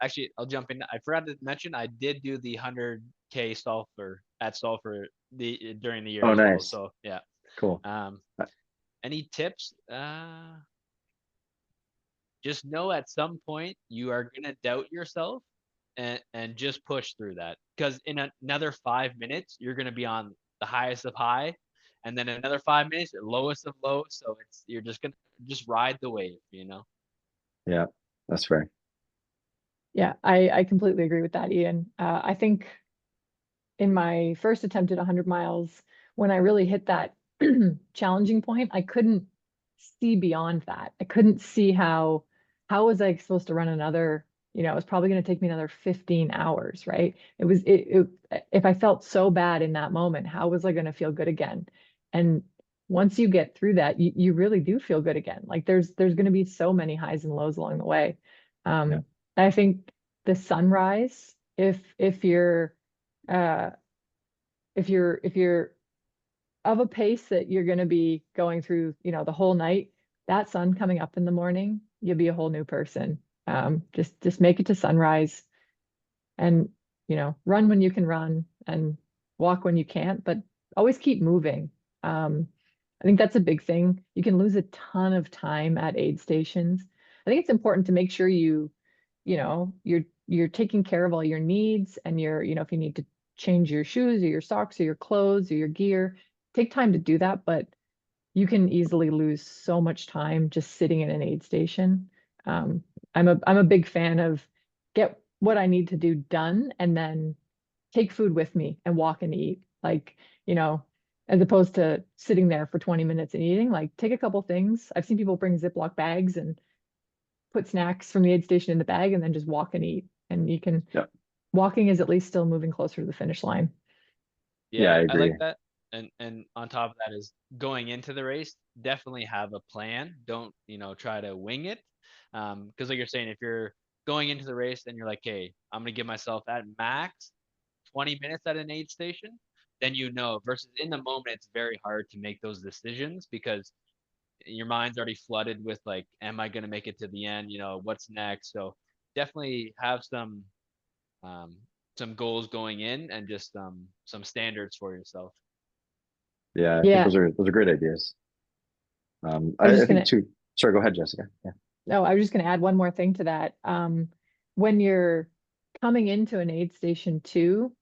Actually, I'll jump in. I forgot to mention I did do the 100K Sulphur during the year Oh, as well. nice. So yeah. Cool. Any tips? Just know at some point you are gonna doubt yourself, and just push through that. Because in another 5 minutes, you're gonna be on the highest of high, and then another 5 minutes, lowest of low. So you're just gonna just ride the wave, Yeah, that's fair. Yeah, I completely agree with that, Ian. I think in my first attempt at 100 miles, when I really hit that challenging point, I couldn't see beyond that. I couldn't see how was I supposed to run another, it was probably going to take me another 15 hours, right? If I felt so bad in that moment, how was I going to feel good again? And once you get through that, you really do feel good again. Like there's going to be so many highs and lows along the way. Yeah. I think the sunrise, if you're uh if you're of a pace that you're going to be going through, the whole night, that sun coming up in the morning, you'll be a whole new person. Just make it to sunrise and, run when you can run and walk when you can't, but always keep moving. I think that's a big thing. You can lose a ton of time at aid stations. I think it's important to make sure you're taking care of all your needs and if you need to change your shoes or your socks or your clothes or your gear, take time to do that, but you can easily lose so much time just sitting in an aid station. I'm a big fan of get what I need to do done and then take food with me and walk and eat. Like, as opposed to sitting there for 20 minutes and eating, like take a couple things. I've seen people bring Ziploc bags and put snacks from the aid station in the bag and then just walk and eat. And Yeah. walking is at least still moving closer to the finish line. Yeah, Yeah, I I agree. like that. And on top of that is going into the race, definitely have a plan. Don't, try to wing it. Because like you're saying, if you're going into the race and you're like, hey, I'm gonna give myself at max 20 minutes at an aid station, then versus in the moment it's very hard to make those decisions because your mind's already flooded with like, am I gonna make it to the end? What's next? So definitely have um some goals going in and just some standards for yourself. Yeah, I think Yeah. those are great ideas. I was I just think gonna, too. Sorry, go ahead, Jessica. Yeah. no, I was just gonna add one more thing to that. When you're coming into an aid station too,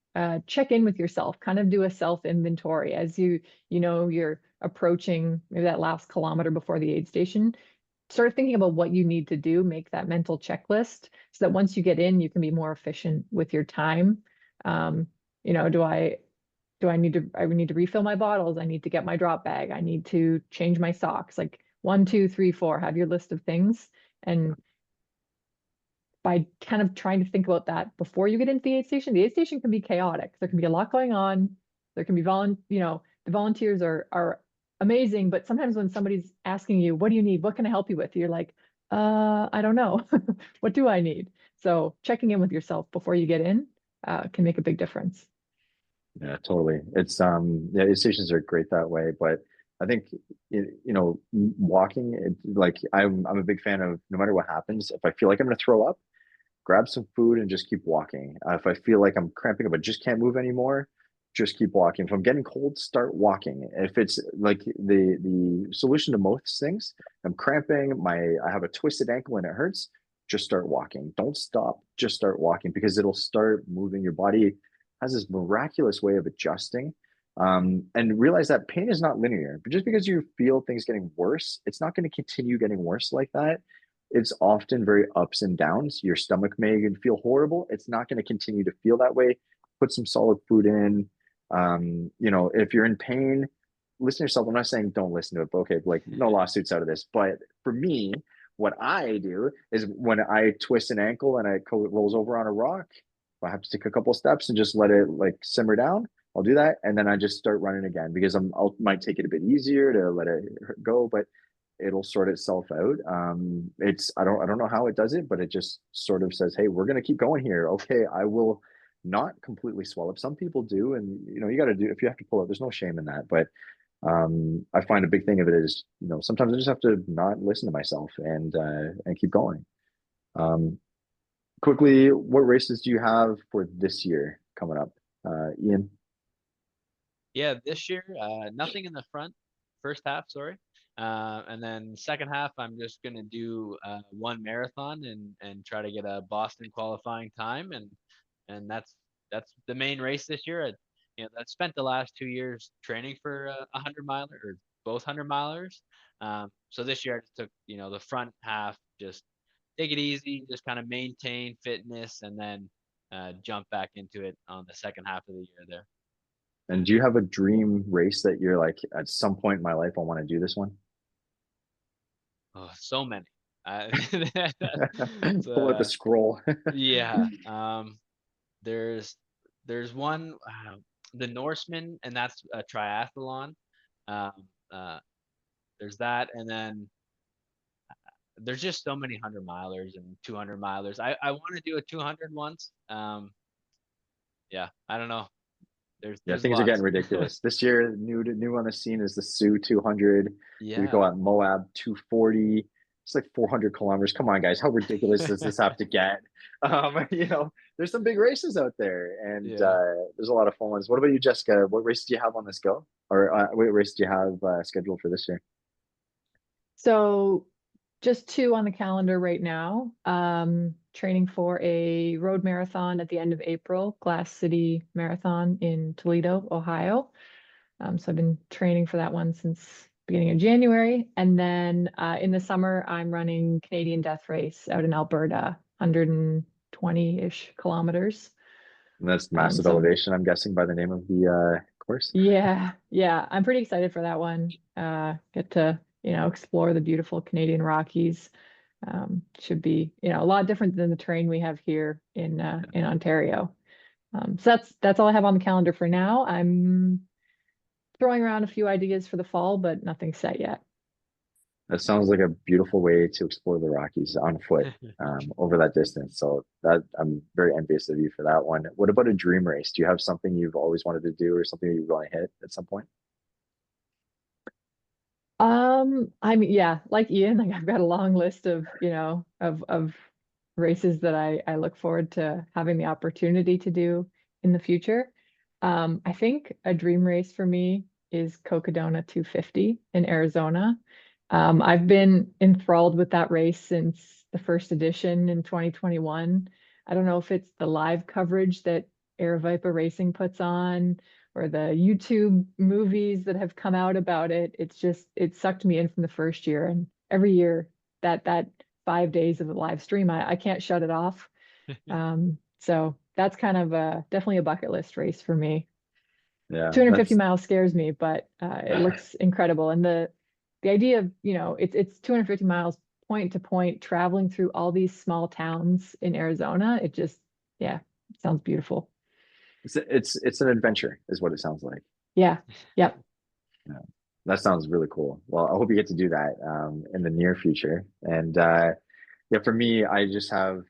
check in with yourself, kind of do a self inventory as you're approaching maybe that last kilometer before the aid station. Start thinking about what you need to do, make that mental checklist so that once you get in, you can be more efficient with your time. Um, I need to refill my bottles. I need to get my drop bag. I need to change my socks. Like 1, 2, 3, 4, have your list of things. And by kind of trying to think about that before you get into the aid station can be chaotic. There can be a lot going on. There can be the volunteers are amazing, but sometimes when somebody's asking you, what do you need? What can I help you with? You're like, I don't know. What do I need? So checking in with yourself before you get in can make a big difference. Yeah, totally. It's yeah, aid stations are great that way, but I think walking like I'm a big fan of no matter what happens, if I feel like I'm gonna throw up, grab some food and just keep walking. If I feel like I'm cramping up but just can't move anymore, just keep walking. If I'm getting cold, start walking. If it's like the solution to most things, I'm cramping, I have a twisted ankle and it hurts, just start walking. Don't stop, just start walking because it'll start moving. Your body has this miraculous way of adjusting. And realize that pain is not linear. But just because you feel things getting worse, it's not going to continue getting worse like that. It's often very ups and downs. Your stomach may feel horrible. It's not going to continue to feel that way. Put some solid food in. If you're in pain, listen to yourself. I'm not saying don't listen to it, but okay, like no lawsuits out of this. But for me, what I do is when I twist an ankle and it rolls over on a rock, if I have to take a couple steps and just let it like simmer down, I'll do that, and then I just start running again because might take it a bit easier to let it go, but it'll sort itself out. It's I don't know how it does it, but it just sort of says, "Hey, we're gonna keep going here. Okay, I will not completely swell up. Some people do, and you got to do if you have to pull it. There's no shame in that, but I find a big thing of it is sometimes I just have to not listen to myself and keep going. Um, Quickly, what races do you have for this year coming up, Ian? Yeah, this year, nothing in the first half, sorry. And then second half, I'm just gonna do one marathon and try to get a Boston qualifying time, and that's the main race this year. I've spent the last 2 years training for a 100 miler or both 100 milers. So this year I just took the front half, just take it easy, just kind of maintain fitness, and then jump back into it on the second half of the year there. And do you have a dream race that you're like, at some point in my life, I want to do this one? Oh, so many. Pull out the uh, scroll. yeah. There's one, the Norseman, and that's a triathlon. Um, uh, there's that, and then there's just so many 100 milers and 200 milers. I want to do a 200 once. Yeah, I don't know. Yeah, There's things are getting lots. ridiculous. This year, new on the scene is the Sioux 200. We Yeah. go at Moab 240. It's like 400 kilometers. Come on, guys. How ridiculous does this have to get? There's some big races out there, and Yeah. there's a lot of fun ones. What about you, Jessica? What race do you have on this go? Or what race do you have scheduled for this year? So just two on the calendar right now. Training for a road marathon at the end of April, Glass City Marathon in Toledo, Ohio. So I've been training for that one since beginning of January. And then in the summer, I'm running Canadian Death Race out in Alberta, 120-ish kilometers. And that's massive So elevation, I'm guessing, by the name of the course. yeah, I'm pretty excited for that one. Get to, explore the beautiful Canadian Rockies. Should be, a lot different than the terrain we have here in Ontario. So that's all I have on the calendar for now. I'm throwing around a few ideas for the fall, but nothing set yet. That sounds like a beautiful way to explore the Rockies on foot over that distance. So that I'm very envious of you for that one. What about a dream race? Do you have something you've always wanted to do or something that you want to hit at some point? I mean, yeah, like Ian, like I've got a long list of, of races that I look forward to having the opportunity to do in the future. I think a dream race for me is Cocodona 250 in Arizona. I've been enthralled with that race since the first edition in 2021. I don't know if it's the live coverage that Aravaipa Racing puts on or the YouTube movies that have come out about it. It sucked me in from the first year. And every year that 5 days of the live stream, I can't shut it off. So that's kind of definitely a bucket list race for me. Yeah, 250 that's miles scares me, but it looks incredible. And the idea of, it's 250 miles point to point, traveling through all these small towns in Arizona. Yeah, it sounds beautiful. it's an adventure, is what it sounds like. Yeah. Yep. Yeah, that sounds really cool. Well, I hope you get to do that in the near future. And Yeah, for me, I just have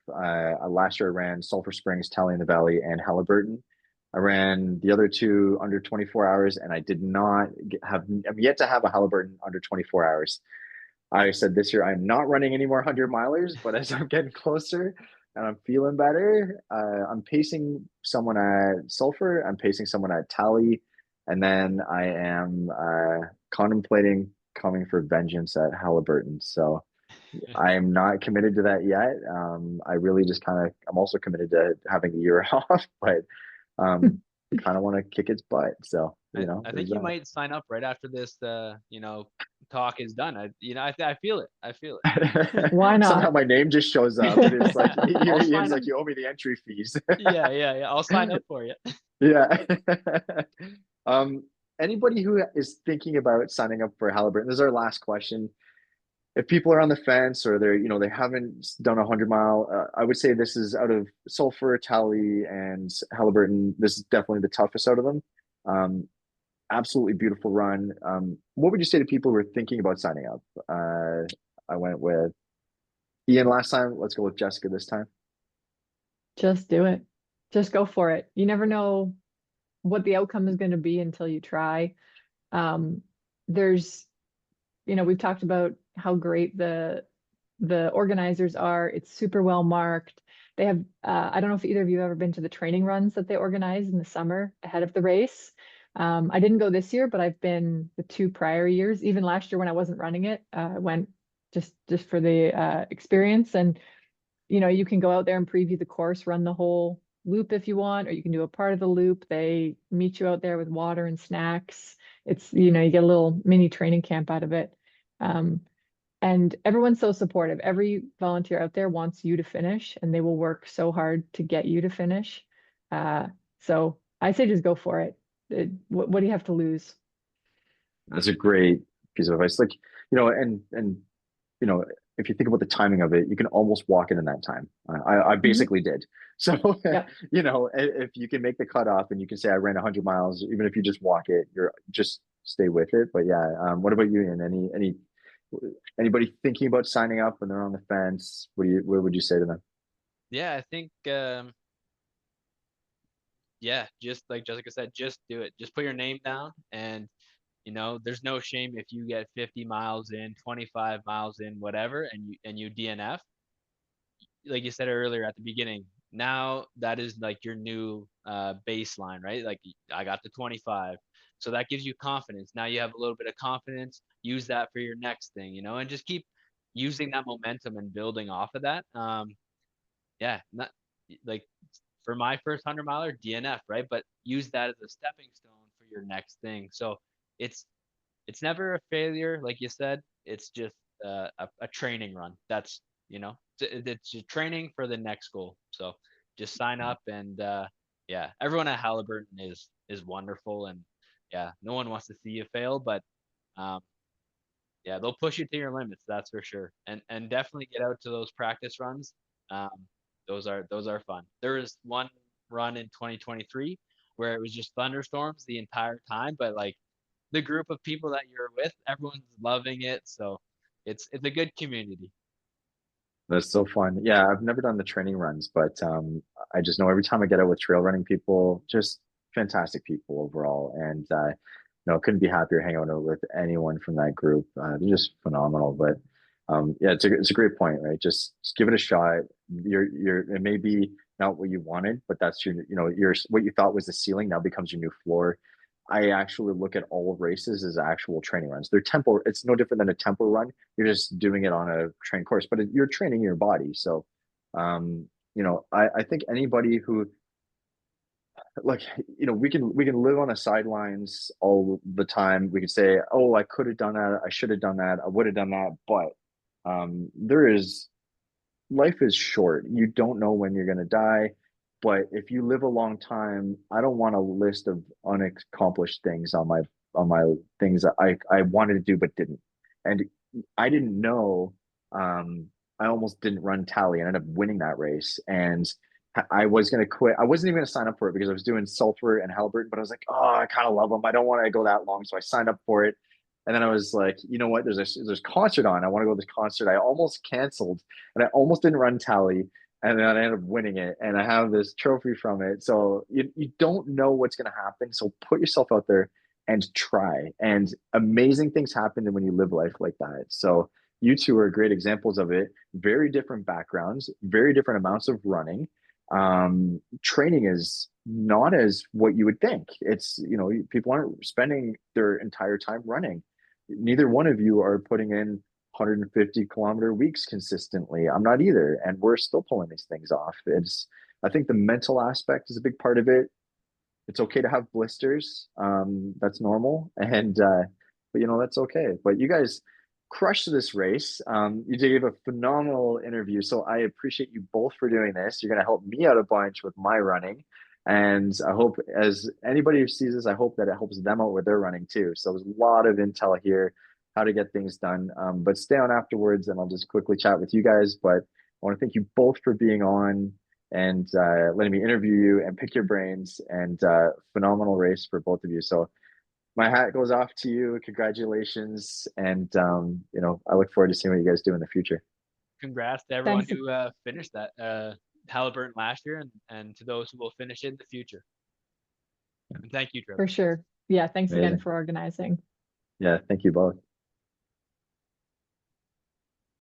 last year I ran Sulphur Springs, Tally in the Valley, and Haliburton. I ran the other two under 24 hours, and I did not I'm yet to have a Haliburton under 24 hours. I said this year I'm not running any more 100 milers, but as I'm getting closer and I'm feeling better, I'm pacing someone at Sulphur, I'm pacing someone at Tally, and then I am contemplating coming for vengeance at Haliburton. So I am not committed to that yet. I really just I'm also committed to having a year off, but um, kind of want to kick its butt. So, I there's think you that. might sign up right after this, talk is done. I feel it. I feel it. Why Somehow not? my name just shows up. It's like I'll Ian's sign up. like, you owe me the entry fees. Yeah, yeah, yeah. I'll sign up for you. Yeah. Um, Anybody who is thinking about signing up for Halliburton, this is our last question. If people are on the fence or they haven't done 100 mile, I would say this is out of Sulphur, Tally, and Halliburton. This is definitely the toughest out of them. Um, Absolutely beautiful run. What would you say to people who are thinking about signing up? I went with Ian last time. Let's go with Jessica this time. Just do it. Just go for it. You never know what the outcome is going to be until you try. Um, there's, we've talked about how great the organizers are. It's super well marked. They have, I don't know if either of you have ever been to the training runs that they organize in the summer ahead of the race. I didn't go this year, but I've been the 2 prior years. Even last year when I wasn't running it, I went just for the experience. And you can go out there and preview the course, run the whole loop if you want, or you can do a part of the loop. They meet you out there with water and snacks. It's, you get a little mini training camp out of it. Um, and everyone's so supportive. Every volunteer out there wants you to finish, and they will work so hard to get you to finish. So I say just go for it. What do you have to lose? That's a great piece of advice. Like, and you know, if you think about the timing of it, you can almost walk it in that time. I Mhm. basically did. So, Yep. if you can make the cutoff and you can say I ran 100 miles, even if you just walk it, you're just stay with it. But yeah, what about you, Ian? Anybody thinking about signing up when they're on the fence? What would you say to them? Yeah, I think yeah, just like Jessica said, just do it. Just put your name down, and there's no shame if you get 50 miles in, 25 miles in, whatever, and you DNF. Like you said earlier at the beginning, now that is like your new baseline, right? Like I got the 25. So that gives you confidence. Now you have a little bit of confidence. Use that for your next thing, and just keep using that momentum and building off of that. Yeah, not like for my first 100 miler DNF, right? But use that as a stepping stone for your next thing. So it's it's never a failure, like you said. It's just a training run. That's it's just training for the next goal. So just sign up, and yeah, everyone at Haliburton is wonderful, and yeah, no one wants to see you fail, but um, yeah, they'll push you to your limits, that's for sure. And definitely get out to those practice runs. Um, those are fun. There was one run in 2023 where it was just thunderstorms the entire time, but like the group of people that you're with, everyone's loving it. So it's a good community. That's so fun. Yeah, I've never done the training runs, but I just know every time I get out with trail running people, just fantastic people overall. And no, couldn't be happier hanging out with anyone from that group. They're just phenomenal. But yeah, it's a great point, right? Just give it a shot. It may be not what you wanted, but that's your what you thought was the ceiling now becomes your new floor. I actually look at all races as actual training runs. They're tempo. It's no different than a tempo run. You're just doing it on a trained course, but you're training your body. So, I think anybody who like, we can live on the sidelines all the time. We could say, oh, I could have done that. I should have done that. I would have done that. But there is life is short. You don't know when you're going to die. But if you live a long time, I don't want a list of unaccomplished things on my things that I wanted to do but didn't. And I didn't know. I almost didn't run Tally. I ended up winning that race, and I was going to quit. I wasn't even going to sign up for it because I was doing Sulphur and Haliburton, but I was like, oh, I kind of love them. I don't want to go that long, so I signed up for it. And then I was like, you know what? There's a concert on. I want to go to this concert. I almost canceled, and I almost didn't run tally, and then I ended up winning it, and I have this trophy from it. So you don't know what's going to happen. So put yourself out there and try. And amazing things happen when you live life like that. So you two are great examples of it. Very different backgrounds, very different amounts of running. Training is not as what you would think. It's, people aren't spending their entire time running. Neither one of you are putting in 150-kilometer weeks consistently. I'm not either. And we're still pulling these things off. I think the mental aspect is a big part of it. It's okay to have blisters. That's normal. But that's okay. But you guys crushed this race. You gave a phenomenal interview. So I appreciate you both for doing this. You're going to help me out a bunch with my running. And I hope, as anybody who sees this, I hope that it helps them out with their running too. So there's a lot of intel here, how to get things done. But stay on afterwards and I'll just quickly chat with you guys. But I want to thank you both for being on and letting me interview you and pick your brains, and phenomenal race for both of you. So my hat goes off to you. Congratulations. And, I look forward to seeing what you guys do in the future. Congrats to everyone Thanks. who finished that Haliburton last year, and to those who will finish it in the future. And thank you, Trevor. For sure. Yeah, thanks again Amazing. for organizing. Yeah, thank you both.